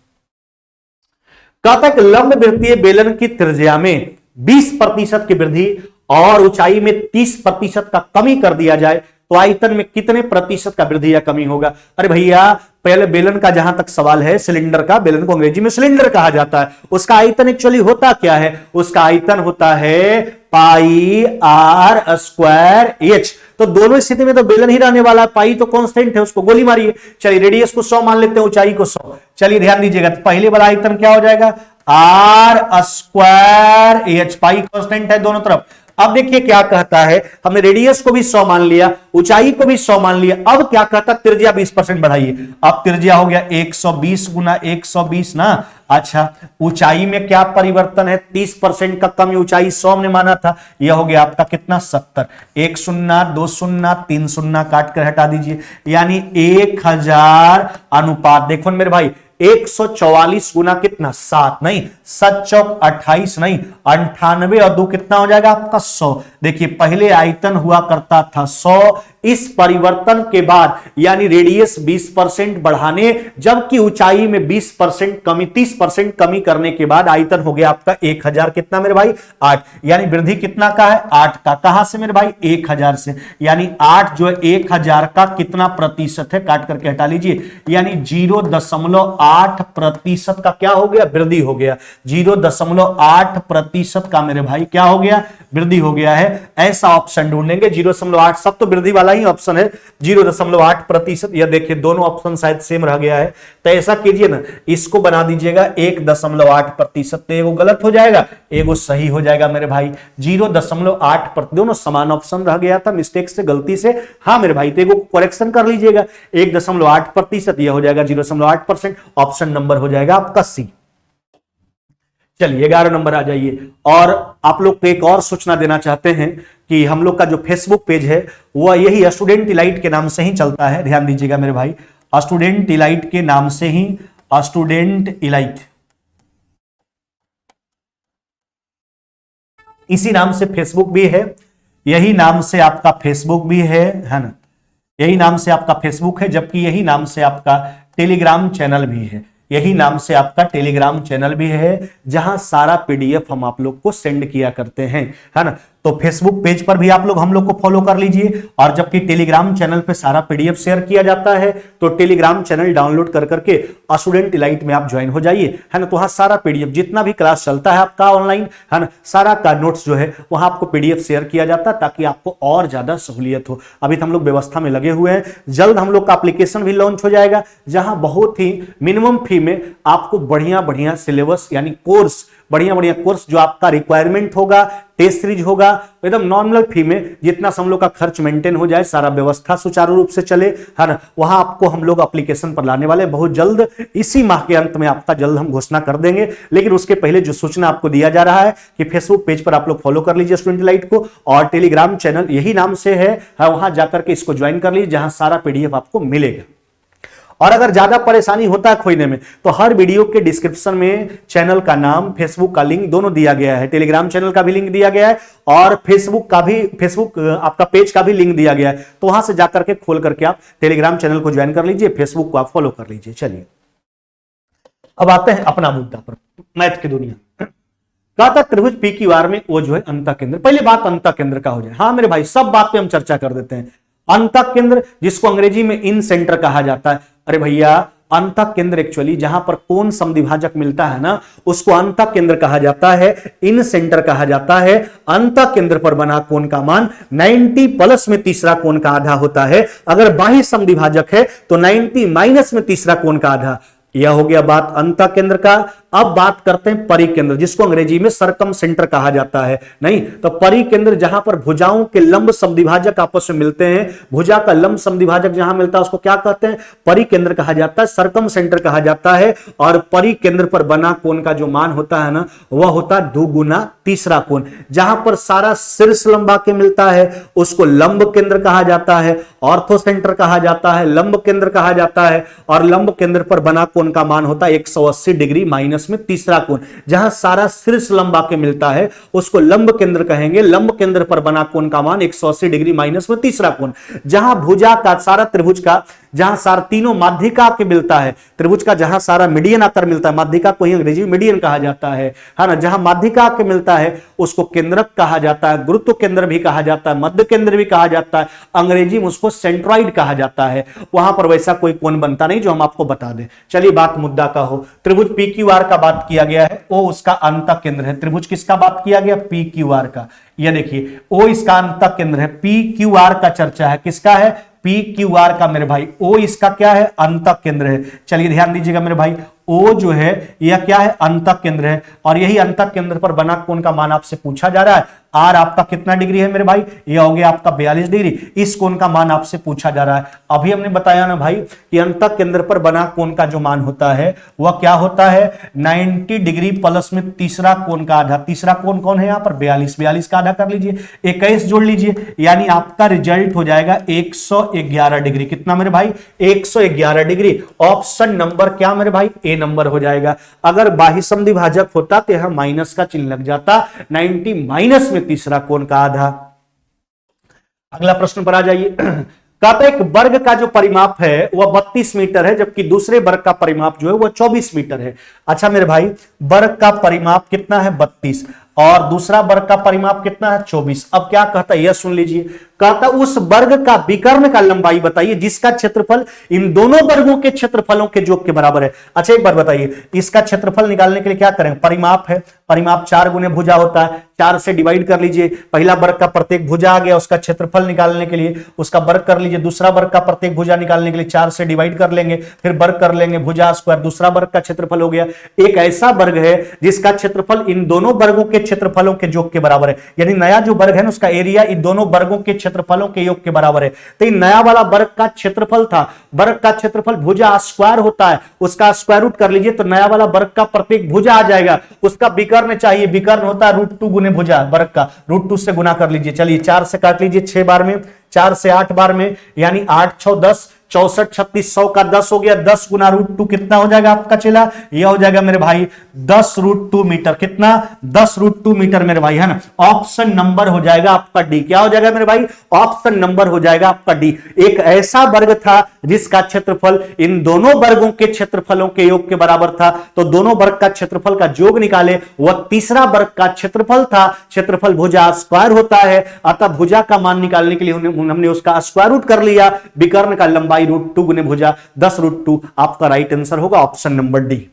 कहता है लंब वृत्तीय बेलन की त्रिज्या में 20% की वृद्धि और ऊंचाई में 30% का कमी कर दिया जाए तो आयतन में कितने प्रतिशत का वृद्धि या कमी होगा। अरे भैया पहले बेलन का जहां तक सवाल है, सिलेंडर का, बेलन को अंग्रेजी में सिलेंडर कहा जाता है, उसका आयतन एक्चुअली होता क्या है, उसका आयतन होता है पाई आर स्क्वायर एच। तो दोनों स्थिति में तो बेलन ही रहने वाला, पाई तो कांस्टेंट है, उसको गोली मारिए। चलिए रेडियस को 100 मान लेते हैं, ऊंचाई को 100। चलिए ध्यान दीजिएगा, तो पहले वाला आयतन क्या हो जाएगा, r square h, pi constant है दोनों तरफ। अब देखिए क्या कहता है, हमने रेडियस को भी 100 मान लिया, ऊंचाई को भी 100 मान लिया। अब क्या कहता है, त्रिज्या 20% बढ़ाइए। अब त्रिज्या हो गया 120 गुना 120 ना। अच्छा ऊंचाई में क्या परिवर्तन है, 30% का कमी, ऊंचाई 100 ने माना था, यह हो गया आपका कितना 70। 1 शून्य 2 शून्य 3 शून्य काट कर हटा दीजिए, यानी 1000 अनुपात। देखो मेरे भाई 144 गुना कितना 7 नहीं, 7 चौक 28 नहीं, 98 और 2 कितना हो जाएगा आपका 100। देखिए पहले आयतन हुआ करता था 100, इस परिवर्तन के बाद यानी रेडियस 20% बढ़ाने जबकि ऊंचाई में 20% कमी, 30% कमी करने के बाद आयतन हो गया आपका 1000 कितना मेरे भाई 8, यानी वृद्धि कितना का है 8 का। कहां से मेरे भाई 1000 से, यानी 8 जो है 1000 का कितना प्रतिशत है, काट करके हटा लीजिए, यानी 0.8 0.8% का क्या हो गया, वृद्धि हो गया। 0.8% का मेरे भाई क्या हो गया, वृद्धि हो गया है। ऐसा ऑप्शन ढूंढेंगे 0.8, सब तो वृद्धि वाला ही ऑप्शन है। 0.8%, यह देखिए दोनों ऑप्शन शायद सेम रह गया है, तो ऐसा कीजिए ना, इसको बना दीजिएगा 1.8%, तो एगो गलत हो जाएगा, एगो सही हो जाएगा मेरे भाई। 0.8%, दोनों समान ऑप्शन रह गया था मिस्टेक से, गलती से। हाँ मेरे भाई, तो एगो करेक्शन कर लीजिएगा, 1.8%, यह हो जाएगा 0.8%, ऑप्शन नंबर हो जाएगा आपका सी। चलिए 11 नंबर आ जाइए। और आप लोग को एक और सूचना देना चाहते हैं कि हम लोग का जो फेसबुक पेज है वह यही स्टूडेंट इलाइट के नाम से ही चलता है, ध्यान दीजिएगा मेरे भाई, स्टूडेंट इलाइट के नाम से ही, स्टूडेंट इलाइट, इसी नाम से फेसबुक भी है, यही नाम से आपका फेसबुक भी है ना, यही नाम से आपका फेसबुक है, जबकि यही नाम से आपका टेलीग्राम चैनल भी है, यही नाम से आपका टेलीग्राम चैनल भी है, जहां सारा पीडीएफ हम आप लोग को सेंड किया करते हैं, है ना। तो फेसबुक पेज पर भी आप लोग हम लोग को फॉलो कर लीजिए, और जबकि टेलीग्राम चैनल पे सारा पीडीएफ शेयर किया जाता है, तो टेलीग्राम चैनल डाउनलोड कर करके स्टूडेंट इलाइट में आप ज्वाइन हो जाइए, है ना। तो वहां सारा पीडीएफ, जितना भी क्लास चलता है आपका ऑनलाइन, है ना, सारा का नोट्स जो है वहां आपको पीडीएफ शेयर किया जाता है, ताकि आपको और ज्यादा सहूलियत हो। अभी तो हम लोग व्यवस्था में लगे हुए हैं, जल्द हम लोग का एप्लीकेशन भी लॉन्च हो जाएगा, जहां बहुत ही मिनिमम फी में आपको बढ़िया बढ़िया सिलेबस यानी कोर्स, बढ़िया बढ़िया कोर्स जो आपका रिक्वायरमेंट होगा, टेस्ट सीरीज होगा, एकदम नॉर्मल फी में, जितना हम लोग का खर्च मेंटेन हो जाए, सारा व्यवस्था सुचारू रूप से चले, है ना, वहां आपको हम लोग एप्लीकेशन पर लाने वाले बहुत जल्द, इसी माह के अंत में आपका जल्द हम घोषणा कर देंगे। लेकिन उसके पहले जो सूचना आपको दिया जा रहा है कि फेसबुक पेज पर आप लोग फॉलो कर लीजिए स्टूडेंट इलाइट को, और टेलीग्राम चैनल यही नाम से है, वहां जाकर के इसको ज्वाइन कर लीजिए, जहां सारा पीडीएफ आपको मिलेगा। और अगर ज्यादा परेशानी होता है खोजने में, तो हर वीडियो के डिस्क्रिप्शन में चैनल का नाम, फेसबुक का लिंक दोनों दिया गया है, टेलीग्राम चैनल का भी लिंक दिया गया है, और फेसबुक का भी, फेसबुक आपका पेज का भी लिंक दिया गया है। तो वहां से जाकर के खोल करके आप टेलीग्राम चैनल को ज्वाइन कर लीजिए, फेसबुक को आप फॉलो कर लीजिए। चलिए अब आते हैं अपना मुद्दा पर, मैथ की दुनिया। कहा था त्रिभुज पी क्यू आर में वो जो है अंतः केंद्र, पहले बात अंतः केंद्र का हो जाए। हाँ मेरे भाई, सब बात पे हम चर्चा कर देते हैं। अंतः केंद्र, जिसको अंग्रेजी में इन सेंटर कहा जाता है, अरे भैया अंतः केंद्र एक्चुअली जहां पर कोण समद्विभाजक मिलता है ना, उसको अंतः केंद्र कहा जाता है, इन सेंटर कहा जाता है। अंतः केंद्र पर बना कोण का मान 90 प्लस में तीसरा कोण का आधा होता है, अगर बाह्य समद्विभाजक है तो 90 माइनस में तीसरा कोण का आधा। यह हो गया बात अंतः केंद्र का। अब बात करते हैं परिकेंद्र, जिसको अंग्रेजी में सरकम सेंटर कहा जाता है। नहीं तो परिकेंद्र जहां पर भुजाओं के लंब समद्विभाजक आपस में मिलते हैं, भुजा का लंब समद्विभाजक जहां मिलता है उसको क्या कहते हैं, परिकेंद्र कहा जाता है, सरकम सेंटर कहा जाता है। और परिकेंद्र पर बना कोण का जो मान होता है ना, वह होता है 2 गुना तीसरा कोण। जहां पर सारा शीर्ष लंबा के मिलता है उसको लंब केंद्र कहा जाता है, ऑर्थो सेंटर कहा जाता है, लंब केंद्र कहा जाता है। और लंब केंद्र पर बना कोण का मान होता है 180 डिग्री माइनस में तीसरा कोण। जहां सारा शीर्ष लंबा के मिलता है उसको लंब केंद्र कहेंगे, लंब केंद्र पर बना कोण का मान 180 डिग्री माइनस में तीसरा कोण। जहां भुजा का, सारा त्रिभुज का, जहां सारा तीनों माध्यिका के मिलता है, त्रिभुज का जहां सारा मीडियन आकर मिलता है, माध्यिका को ही अंग्रेजी में मीडियन कहा जाता है ना, जहां माध्यिका के मिलता है उसको केंद्रक कहा जाता है, गुरुत्व केंद्र भी कहा जाता है, मध्य केंद्र भी कहा जाता है, अंग्रेजी में उसको सेंट्रॉइड कहा जाता है। वहां पर वैसा कोई कोण बनता नहीं जो हम आपको बता दें। चलिए बात मुद्दा का हो, त्रिभुज पी क्यू आर का बात किया गया है, वो उसका अंतः केंद्र है। त्रिभुज किसका बात किया गया, पी क्यू आर का। यह देखिए ओ इसका अंतः केंद्र है, पी क्यू आर का चर्चा है, किसका है, पी क्यू आर का मेरे भाई। ओ इसका क्या है, अंतः केंद्र है। चलिए ध्यान दीजिएगा मेरे भाई, ओ जो है यह क्या है, अंतः केंद्र है। और यही अंतः केंद्र पर बना कोण का मान आपसे पूछा जा रहा है। आर आपका कितना डिग्री है मेरे भाई, यह हो गया आपका 42 डिग्री। इस कोण का मान आपसे पूछा जा रहा है। अभी हमने बताया ना भाई कि अंतः केंद्र पर बना कोण का जो मान होता है वह क्या होता है, 90 डिग्री प्लस में तीसरा कोण का आधा। तीसरा कोण कौन है यहाँ पर, 42। 42 का आधा कर लीजिए, 21 जोड़ लीजिए, यानी आपका रिजल्ट हो जाएगा 111 डिग्री। कितना मेरे भाई, 111 डिग्री। ऑप्शन नंबर क्या मेरे भाई, ए नंबर हो जाएगा। अगर बाह्य समद्विभाजक होता तो यहां माइनस का चिन्ह लग जाता, 90 माइनस में तीसरा कोण का आधा। अगला प्रश्न पर आ जाइए। कहता है एक वर्ग का जो परिमाप है वह 32 मीटर है, जबकि दूसरे वर्ग का परिमाप जो है वह 24 मीटर है। अच्छा मेरे भाई, वर्ग का परिमाप कितना है, 32, और दूसरा वर्ग का परिमाप कितना है 24। अब क्या कहता है यह सुन लीजिए, कहता उस वर्ग का विकर्ण का लंबाई बताइए जिसका क्षेत्रफल इन दोनों वर्गों के क्षेत्रफलों के योग के बराबर है। अच्छा एक बार बताइए, इसका क्षेत्रफल निकालने के लिए क्या करेंगे, परिमाप है, परिमाप 4 गुने भुजा होता है, 4 से डिवाइड कर लीजिए, पहला वर्ग का प्रत्येक भुजा आ गया, उसका क्षेत्रफल निकालने के लिए उसका वर्ग कर लीजिए, दूसरा वर्ग का प्रत्येक भुजा निकालने के लिए 4 से डिवाइड कर लेंगे, फिर वर्ग कर लेंगे, भुजा स्क्वायर, दूसरा वर्ग का क्षेत्रफल हो गया। एक ऐसा वर्ग है जिसका क्षेत्रफल इन दोनों वर्गों के क्षेत्रफलों के योग के बराबर है, यानी नया जो वर्ग है ना उसका एरिया इन दोनों वर्गों के क्षेत्रफलों के योग के बराबर है। तो ये नया वाला वर्ग का क्षेत्रफल था, वर्ग का क्षेत्रफल भुजा स्क्वायर होता है, उसका स्क्वायर रूट कर लीजिए तो नया वाला वर्ग का प्रत्येक भुजा आ जाएगा, उसका विकर्ण चाहिए, विकर्ण होता है √2 गुने भुजा वर्ग का, √2 से गुना कर लीजिए। चलिए 4 से काट लीजिए 6 बार में, 4 से 8 बार में, यानी 8 6 10, 64 36 100 का 10 हो गया, 10 गुना √2 कितना हो जाएगा आपका चला, यह हो जाएगा मेरे भाई 10 √2 मीटर। कितना, 10 √2 मीटर मेरे भाई, है ना। ऑप्शन नंबर हो जाएगा आपका डी। क्या हो जाएगा मेरे भाई, ऑप्शन नंबर हो जाएगा आपका डी। एक ऐसा वर्ग था जिसका क्षेत्रफल इन दोनों वर्गों के क्षेत्रफलों के योग के बराबर था, तो दोनों वर्ग का क्षेत्रफल का योग निकाले, वह तीसरा वर्ग का क्षेत्रफल था। क्षेत्रफल भुजा स्क्वायर होता है, अतः भुजा का मान निकालने के लिए हमने उसका स्क्वायर रूट कर लिया, विकर्ण का लंबाई √2 गुने भुजा 10 √2, आपका राइट आंसर होगा ऑप्शन नंबर डी।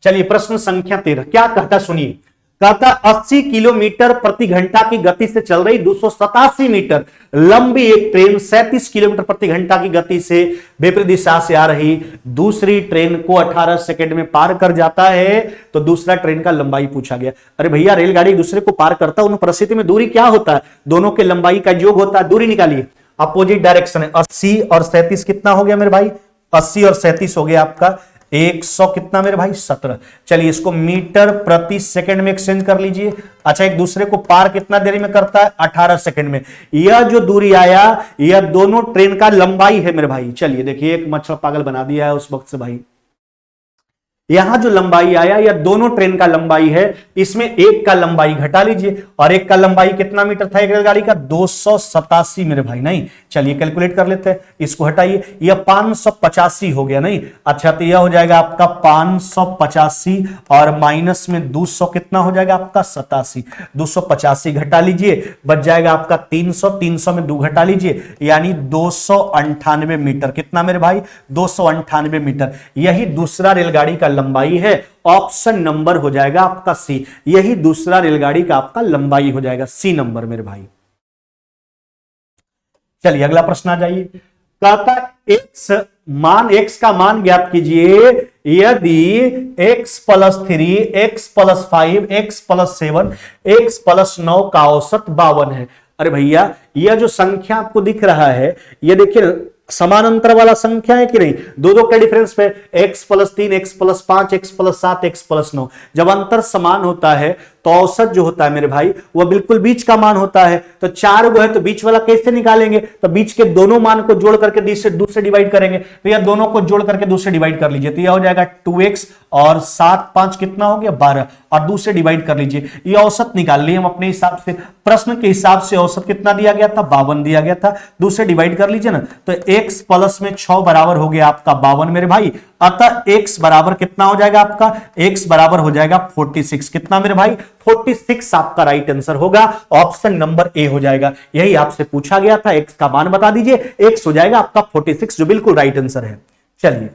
चलिए प्रश्न संख्या 13 क्या कहता सुनिए, कहता 80 किलोमीटर प्रति घंटा की गति से चल रही 287 मीटर लंबी एक ट्रेन 37 किलोमीटर प्रति घंटा की गति से विपरीत दिशा से आ रही दूसरी ट्रेन को 18 सेकंड में पार कर जाता है, तो दूसरा ट्रेन का लंबाई पूछा गया। अरे भैया रेलगाड़ी एक दूसरे को पार करता है, उन परिस्थिति में दूरी क्या होता है, दोनों के लंबाई का योग होता है। दूरी निकालिए, अपोजिट डायरेक्शन है, 80 और 37 कितना हो गया मेरे भाई, 80 और 37 हो गया आपका 100 कितना मेरे भाई 17। चलिए इसको मीटर प्रति सेकंड में एक्सचेंज कर लीजिए। अच्छा एक दूसरे को पार कितना देरी में करता है, 18 सेकंड में। यह जो दूरी आया यह दोनों ट्रेन का लंबाई है मेरे भाई। चलिए देखिए एक मच्छर पागल बना दिया है उस वक्त से भाई, यहां जो लंबाई आया यह दोनों ट्रेन का लंबाई है, इसमें एक का लंबाई घटा लीजिए, और एक का लंबाई कितना मीटर था एक रेलगाड़ी का, 287 मेरे भाई। नहीं चलिए कैलकुलेट कर लेते हैं, इसको हटाइए, यह 585 हो गया। नहीं अच्छा तो यह हो जाएगा आपका 585 और माइनस में 200 कितना हो जाएगा आपका 87, 285 घटा लीजिए, बच जाएगा आपका 300, 300 में 2 घटा लीजिए, यानी 298 मीटर। कितना मेरे भाई 298 मीटर। यही दूसरा रेलगाड़ी का लंबाई है, ऑप्शन नंबर हो जाएगा आपका सी। यही दूसरा रेलगाड़ी का आपका लंबाई हो जाएगा, सी नंबर मेरे भाई। चलिए अगला प्रश्न आ जाइए, कहता x का मान ज्ञात कीजिए यदि x + 3, x + 5, x + 7, x + 9 का औसत 52 है। अरे भैया यह जो संख्या आपको दिख रहा है यह देखिए समानांतर वाला संख्या है कि नहीं, दो के डिफरेंस पे x + 3, x + 5, x + 7, x + 9। जब अंतर समान होता है तो औसत जो होता है मेरे भाई वह बिल्कुल बीच का मान होता है। तो 4 गो है तो बीच वाला कैसे निकालेंगे, तो बीच के दोनों मान को जोड़ करके 2 से डिवाइड करेंगे, तो यह दोनों को जोड़ करके 2 से डिवाइड कर लीजिए, तो यह हो जाएगा 2x और 7 5 कितना हो गया 12, और 2 से डिवाइड कर लीजिए। यह औसत निकाल लिए हम अपने हिसाब से, प्रश्न के हिसाब से औसत कितना दिया गया था 52 दिया गया था, 2 से डिवाइड कर लीजिए ना, तो x प्लस में 6 बराबर हो गया आपका 52 मेरे भाई। अतः x बराबर कितना हो जाएगा आपका, x बराबर हो जाएगा 46। कितना मेरे भाई 46 आपका राइट आंसर होगा, ऑप्शन नंबर ए हो जाएगा। यही आपसे पूछा गया था, x का मान बता दीजिए, x हो जाएगा आपका 46 जो बिल्कुल राइट आंसर है। चलिए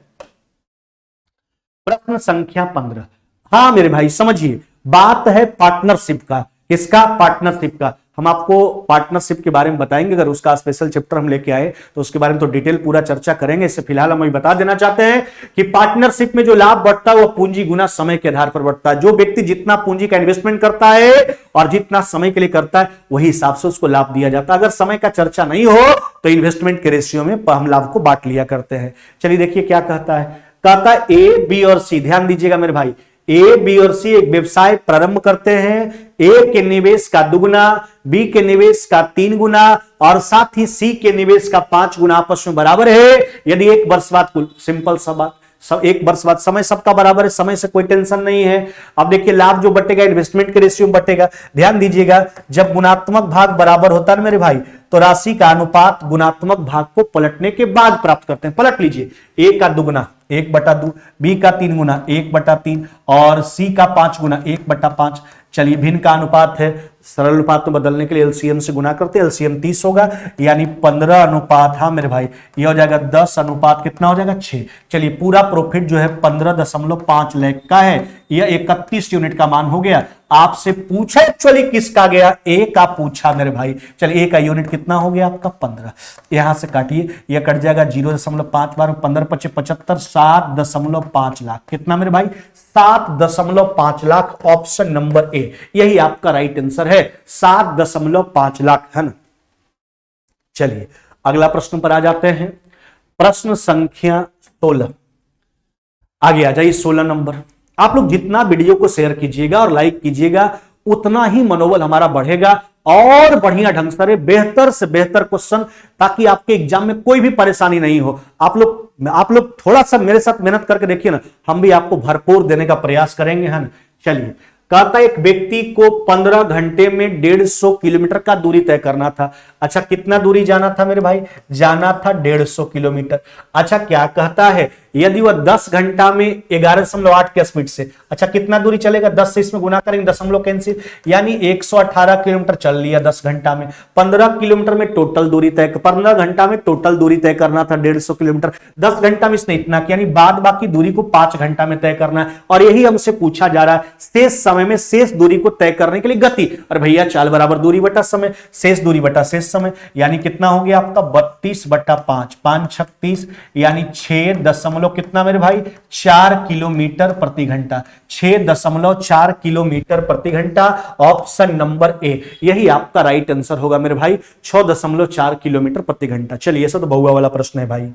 प्रश्न संख्या 15। हाँ मेरे भाई समझिए, बात है पार्टनरशिप का। किसका, पार्टनरशिप का। हम आपको पार्टनरशिप के बारे में बताएंगे, अगर उसका स्पेशल चैप्टर हम लेके आए तो उसके बारे में तो डिटेल पूरा चर्चा करेंगे। इससे फिलहाल हम बता देना चाहते हैं कि पार्टनरशिप में जो लाभ बढ़ता है वो पूंजी गुना समय के आधार पर बढ़ता है। जो व्यक्ति जितना पूंजी का इन्वेस्टमेंट करता है और जितना समय के लिए करता है वही हिसाब से उसको लाभ दिया जाता है। अगर समय का चर्चा नहीं हो तो इन्वेस्टमेंट के रेशियो में हम लाभ को बांट लिया करते हैं। चलिए देखिए क्या कहता है, कहता है ए बी और सी, ध्यान दीजिएगा मेरे भाई, ए बी और सी एक व्यवसाय प्रारंभ करते हैं। ए के निवेश का 2 गुना, बी के निवेश का 3 गुना और साथ ही सी के निवेश का 5 गुना आपस में बराबर है। यदि 1 वर्ष बाद, कुल सिंपल सा बात, 1 वर्ष बाद समय सबका बराबर है, समय से कोई टेंशन नहीं है। अब देखिए लाभ जो बटेगा इन्वेस्टमेंट के रेशियो में बटेगा। ध्यान दीजिएगा, जब गुणात्मक भाग बराबर होता है मेरे भाई तो राशि का अनुपात गुणात्मक भाग को पलटने के बाद प्राप्त करते हैं। पलट लीजिए, ए का 2 गुना, 1/2, बी का 3 गुना 1/3 और सी का 5 गुना 1/5। चलिए भिन्न का अनुपात है, सरल अनुपात में बदलने के लिए एलसीएम से गुना करते हैं, एलसीएम 30 होगा यानी 15 अनुपात, हाँ मेरे भाई ये हो जाएगा 10 अनुपात कितना हो जाएगा 6। चलिए पूरा प्रॉफिट जो है 15.5 लाख का है, यह 31 यूनिट का मान हो गया। आपसे पूछा एक्चुअली किसका गया, ए का पूछा मेरे भाई। चलिए ए का यूनिट कितना हो गया आपका 15, यहां से काटिए, यह कट जाएगा 0.5 बार 15 × 5 = 75, 7.5 लाख कितना मेरे भाई 7.5 लाख। ऑप्शन नंबर ए यही आपका राइट आंसर है, 7.5 लाख है ना। चलिए अगला प्रश्न पर आ जाते हैं, प्रश्न संख्या 16। आगे आ जाइए 16 नंबर। आप लोग जितना वीडियो को शेयर कीजिएगा और लाइक कीजिएगा उतना ही मनोबल हमारा बढ़ेगा और बढ़िया ढंग से बेहतर क्वेश्चन, ताकि आपके एग्जाम में कोई भी परेशानी नहीं हो। आप लोग थोड़ा सा मेरे साथ मेहनत करके देखिए ना, हम भी आपको भरपूर देने का प्रयास करेंगे है ना। चलिए कहता एक व्यक्ति को 15 घंटे में 150 किलोमीटर का दूरी तय करना था। अच्छा कितना दूरी जाना था मेरे भाई, जाना था 150 किलोमीटर। अच्छा क्या कहता है, यदि वह 10 घंटा में 11.8 के स्पीड से, अच्छा कितना दूरी चलेगा, 10 से इसमें गुना करेंगे, दशमलव कैंसिल, यानी 118 किलोमीटर चल लिया 10 घंटा में। 15 किलोमीटर में टोटल दूरी तय, 15 घंटा में टोटल दूरी तय करना था 150 किलोमीटर, 10 घंटा में इसने इतना किया, यानी बाद बाकी दूरी को 5 घंटा में तय करना है। और यही हमसे पूछा जा रहा है, शेष समय में शेष दूरी को तय करने के लिए गति, और भैया चाल बराबर दूरी बटा समय, शेष दूरी बटा शेष समय, यानी कितना हो गया आपका 32/5, 5 × 36 यानी 6 कितना मेरे भाई 4 किलोमीटर प्रति घंटा, 6.4 किलोमीटर प्रति घंटा। ऑप्शन नंबर ए यही आपका राइट आंसर होगा मेरे भाई, 6.4 किलोमीटर प्रति घंटा। चलिए ऐसा तो बहुआ वाला प्रश्न है भाई।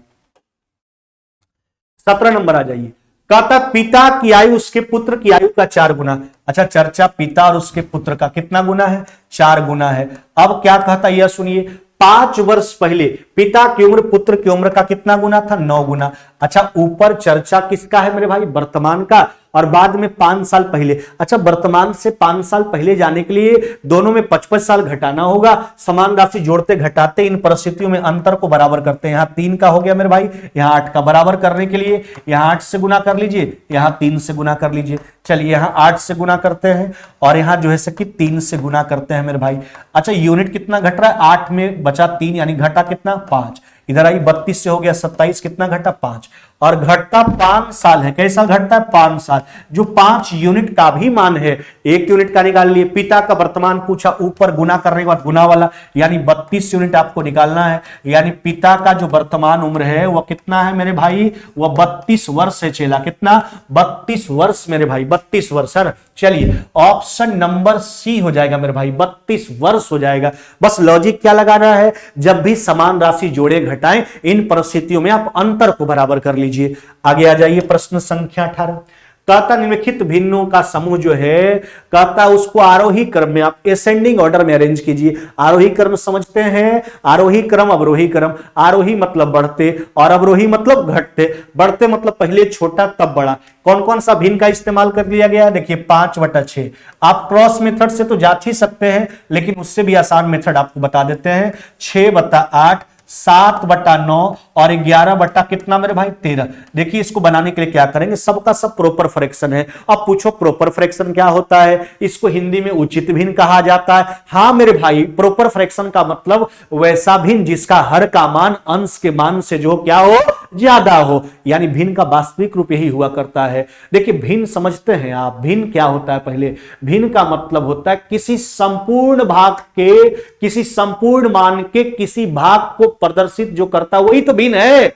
17 नंबर आ जाइए, कहता पिता की आयु उसके पुत्र की आयु का 4 गुना। अच्छा चर्चा पिता और उसके पुत्र का कितना गुना है, 4 गुना है। अब क्या कहता यह सुनिए, 5 वर्ष पहले पिता की उम्र पुत्र की उम्र का कितना गुना था, 9 गुना। अच्छा ऊपर चर्चा किसका है मेरे भाई, वर्तमान का, और बाद में 5 साल पहले। अच्छा वर्तमान से 5 साल पहले जाने के लिए दोनों में 55 साल घटाना होगा, समान राशि जोड़ते घटाते इन परिस्थितियों में अंतर को बराबर करते हैं। यहां 3 का हो गया मेरे भाई, यहां 8 का बराबर करने के लिए यहां 8 से गुना कर लीजिए, यहां 3 से गुना कर लीजिए। चलिए यहां 8 से गुना करते हैं और यहां जो है कि 3 से गुना करते हैं मेरे भाई। अच्छा यूनिट कितना घट रहा है, 8 में बचा 3 यानी घटा कितना 5, इधर आई 32 से हो गया 27, कितना घटा 5, और घटता 5 साल है। कैसा घटता है 5 साल, जो 5 यूनिट का भी मान है, 1 यूनिट का निकाल लिए। पिता का वर्तमान पूछा, ऊपर गुना करने के बाद गुना वाला, यानी 32 यूनिट आपको निकालना है। यानी पिता का जो वर्तमान उम्र है वह कितना है मेरे भाई, वह 32 वर्ष है। चेला कितना 32 वर्ष मेरे भाई, 32 वर्ष है ना। चलिए ऑप्शन नंबर सी हो जाएगा मेरे भाई, 32 वर्ष हो जाएगा। बस लॉजिक क्या लगाना है, जब भी समान राशि जोड़े घटाएं इन परिस्थितियों में आप अंतर को बराबर कर लीजिए। आगे आ जाइए प्रश्न संख्या 18। कहता निम्नलिखित भिन्नों का समूह जो है, कहता उसको आरोही क्रम में आप एसेंडिंग ऑर्डर में अरेंज कीजिए। आरोही क्रम समझते हैं, आरोही क्रम अवरोही क्रम। आरोही मतलब बढ़ते और अवरोही मतलब घटते। बढ़ते मतलब पहले छोटा तब बड़ा। कौन कौन सा भिन्न का इस्तेमाल कर लिया गया, देखिए 5/6। आप क्रॉस मेथड से तो जांच ही सकते हैं, लेकिन उससे भी आसान मेथड आपको बता देते हैं, 6/8, 7/9 और 11 कितना मेरे भाई 13। देखिए इसको बनाने के लिए क्या करेंगे, सबका सब प्रॉपर फ्रैक्शन है। अब पूछो प्रॉपर फ्रैक्शन क्या होता है, इसको हिंदी में उचित भिन्न कहा जाता है। हाँ मेरे भाई, प्रॉपर फ्रैक्शन का मतलब वैसा भिन्न जिसका हर का मान अंश के मान से जो क्या हो, ज्यादा हो, यानी भिन्न का वास्तविक रूप यही हुआ करता है। देखिए भिन्न समझते हैं आप, भिन्न क्या होता है, पहले भिन्न का मतलब होता है किसी संपूर्ण भाग के, किसी संपूर्ण मान के किसी भाग को प्रदर्शित जो करता वही तो भिन्न है।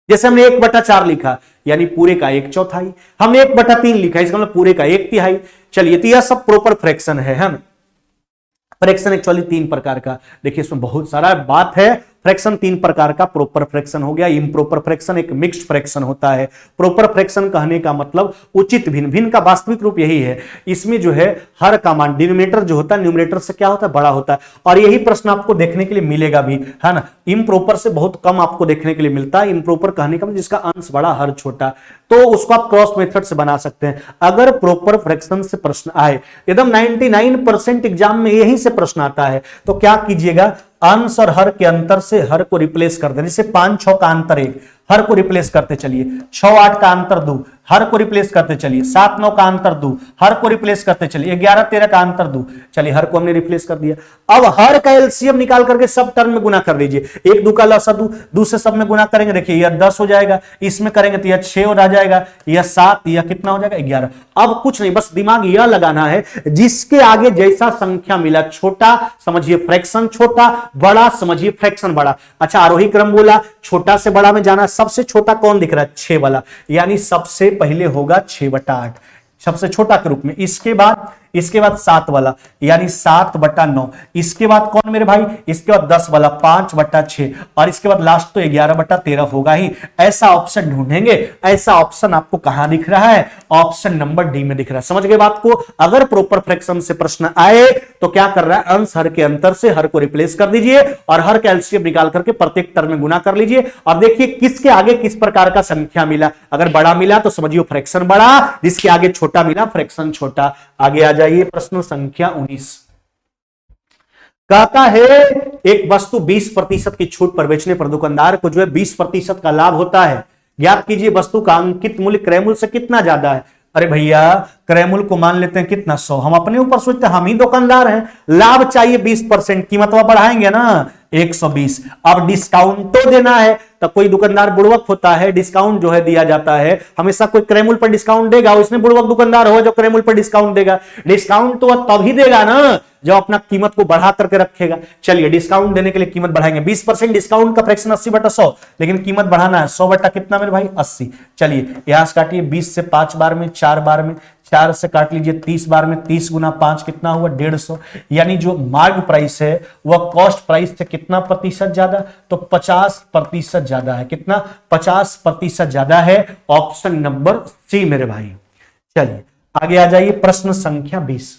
जैसे हमने 1/4 लिखा यानी पूरे का 1/4, हमने 1/3 लिखा इसका मतलब पूरे का 1/3। चलिए तो यह सब प्रॉपर फ्रैक्शन है ना। फ्रैक्शन एक्चुअली 3 प्रकार का, देखिए इसमें बहुत सारा बात है। फ्रैक्शन 3 प्रकार का, प्रॉपर फ्रैक्शन हो गया, इम्प्रॉपर फ्रैक्शन, एक मिक्स्ड फ्रैक्शन होता है। प्रॉपर फ्रैक्शन कहने का मतलब उचित भिन्न, भिन्न का वास्तविक रूप यही है। इसमें जो है हर का मान डिनोमिनेटर जो होता है न्यूमरेटर से क्या होता है, बड़ा होता है। और यही प्रश्न आपको देखने के लिए मिलेगा भी, है ना। इम्प्रॉपर से बहुत कम आपको देखने के लिए मिलता है। इम्प्रॉपर कहने का मतलब जिसका अंश बड़ा हर छोटा, तो उसको आप क्रॉस मेथड से बना सकते हैं। अगर प्रॉपर फ्रैक्शन से प्रश्न आए, एकदम 99% एग्जाम में यही से प्रश्न आता है, तो क्या कीजिएगा, अंश और हर के अंतर से हर को रिप्लेस कर देना। जैसे 5-6 का अंतर 1, हर को रिप्लेस करते चलिए। 6 8 का अंतर दो, हर को रिप्लेस करते चलिए। 7 9 का अंतर दो, हर को रिप्लेस करते चलिए। 11 13 का अंतर दो, चलिए हर को हमने रिप्लेस कर दिया। अब हर का एलसीएम निकाल करके सब टर्म में गुना कर लीजिए। 1 2 का लसा दो से सब में गुना करेंगे, देखिए यह 10 हो जाएगा, इसमें करेंगे तो यह 6 आ जाएगा, यह 7, यह कितना हो जाएगा 11। अब कुछ नहीं, बस दिमाग यह लगाना है, जिसके आगे जैसा संख्या मिला, छोटा समझिए फ्रैक्शन छोटा, बड़ा समझिए फ्रैक्शन बड़ा। अच्छा आरोही क्रम बोला, छोटा से बड़ा में जाना, सबसे छोटा कौन दिख रहा है 6 वाला, यानी सबसे पहले होगा 6/8 सबसे छोटा के रूप में। इसके बाद 7 वाला यानी 7/9। इसके बाद कौन मेरे भाई, इसके बाद 10 वाला 5/6 और इसके बाद लास्ट तो 11/13 होगा ही। ऐसा ऑप्शन ढूंढेंगे, ऐसा ऑप्शन आपको कहां दिख रहा है, ऑप्शन नंबर डी में दिख रहा है। समझ गए बात को। अगर प्रॉपर फ्रैक्शन से प्रश्न आए तो क्या कर रहा है, अंश हर के अंतर से हर को रिप्लेस कर दीजिए और हर का एलसीएम निकाल करके प्रत्येक टर्म में गुना कर लीजिए और देखिए किसके आगे किस प्रकार का संख्या मिला। अगर बड़ा मिला तो समझिए फ्रैक्शन बड़ा, जिसके आगे छोटा मिला फ्रैक्शन छोटा। आगे आ जाइए, प्रश्न संख्या 19 कहता है एक वस्तु 20% की छूट पर बेचने पर दुकानदार को जो है 20% का लाभ होता है। ज्ञात कीजिए वस्तु का अंकित मूल्य क्रय मूल्य से कितना ज्यादा है। अरे भैया क्रय मूल्य को मान लेते हैं कितना 100, हम अपने ऊपर सोचते हैं हम ही दुकानदार हैं, लाभ चाहिए 20%, कीमत बढ़ाएंगे ना 120। अब डिस्काउंट तो देना है, तो कोई दुकानदार बुड़वक होता है, डिस्काउंट जो है दिया जाता है, हमेशा कोई क्रय मूल्य पर डिस्काउंट देगा, उसने बुड़वक दुकानदार हो जो क्रय मूल्य पर डिस्काउंट देगा। डिस्काउंट तो तभी देगा ना जब अपना कीमत को बढ़ा करके रखेगा। चलिए डिस्काउंट देने के लिए कीमत बढ़ाएंगे, 20% डिस्काउंट का फ्रैक्शन 80/100, लेकिन कीमत बढ़ाना है 100 बटा कितना मेरे भाई 80। चलिए यहां से काटिए 20 से 5 बार में, 4 बार में, 4 से काट लीजिए 30 बार में, 30 गुना 5 कितना हुआ 150। यानी जो मार्ग प्राइस है वह कॉस्ट प्राइस से कितना प्रतिशत ज्यादा, तो 50% ज्यादा है। कितना 50% ज्यादा है, ऑप्शन नंबर सी मेरे भाई। चलिए आगे आ जाइए, प्रश्न संख्या 20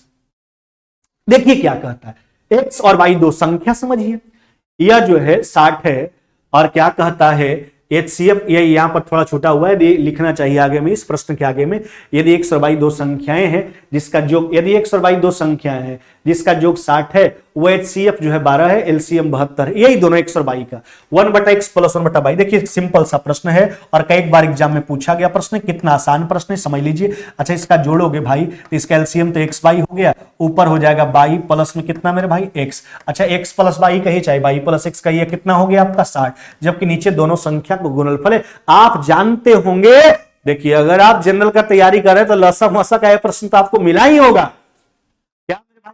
देखिए क्या कहता है। एक्स और वाई दो संख्या समझिए, यह जो है 60 है और क्या कहता है HCF, ये यहां पर थोड़ा छोटा हुआ है, लिखना चाहिए आगे में इस प्रश्न के आगे में। यदि एक्स और वाई दो संख्याएं हैं जिसका योग, यदि एक्स और वाई दो संख्याएं हैं जिसका योग 60 है, वो HCF जो है 12 है, LCM 72 है। यही दोनों एक्स और वाई का 1/x + 1/y। देखिए सिंपल सा प्रश्न है और कई बार एग्जाम में पूछा गया प्रश्न, कितना आसान प्रश्न है समझ लीजिए। अच्छा इसका जोड़ोगे भाई तो इसका LCM तो XY हो गया, ऊपर हो जाएगा y प्लस में कितना मेरे भाई x। अच्छा x + y कहिए चाहे y + x कहिए, कितना हो गया आपका 60, जबकि नीचे दोनों संख्या को गुणनफल है। आप जानते होंगे, देखिए अगर आप जनरल का तैयारी कर रहे हैं तो लसा मसा का प्रश्न तो आपको मिला ही होगा। क्या मेरे भाई,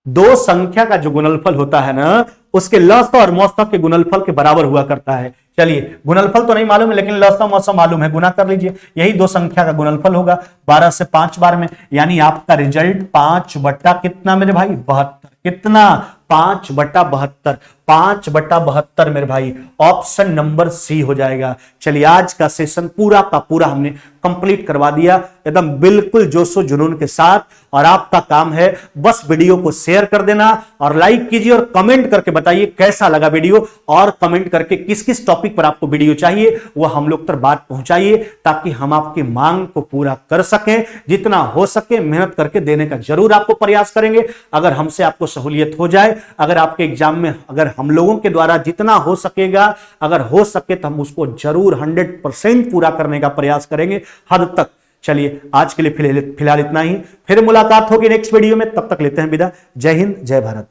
दो संख्या का जो गुणनफल होता है ना, उसके लसा और मौसा के गुणनफल के बराबर हुआ करता है। चलिए गुणनफल तो नहीं मालूम है लेकिन लसा मौसा मालूम है, गुना कर लीजिए। यही दो संख्या का गुणनफल होगा 12 से 5 बार में, यानी आपका रिजल्ट 5 बटा कितना मेरे भाई 72। कितना 5/72, 5/72 मेरे भाई, ऑप्शन नंबर सी हो जाएगा। चलिए आज का सेशन पूरा का पूरा हमने कंप्लीट करवा दिया एकदम बिल्कुल जोशो जुनून के साथ। और आपका काम है बस वीडियो को शेयर कर देना और लाइक कीजिए और कमेंट करके बताइए कैसा लगा वीडियो, और कमेंट करके किस किस टॉपिक पर आपको वीडियो चाहिए वो हम लोग तक बात पहुंचाइए, ताकि हम आपकी मांग को पूरा कर सकें। जितना हो सके मेहनत करके देने का जरूर आपको प्रयास करेंगे। अगर हमसे आपको सहूलियत हो जाए, अगर आपके एग्जाम में अगर हम लोगों के द्वारा जितना हो सकेगा, अगर हो सके तो हम उसको जरूर 100% पूरा करने का प्रयास करेंगे हद तक। चलिए आज के लिए फिलहाल इतना ही, फिर मुलाकात होगी नेक्स्ट वीडियो में, तब तक लेते हैं विदा। जय हिंद जय भारत।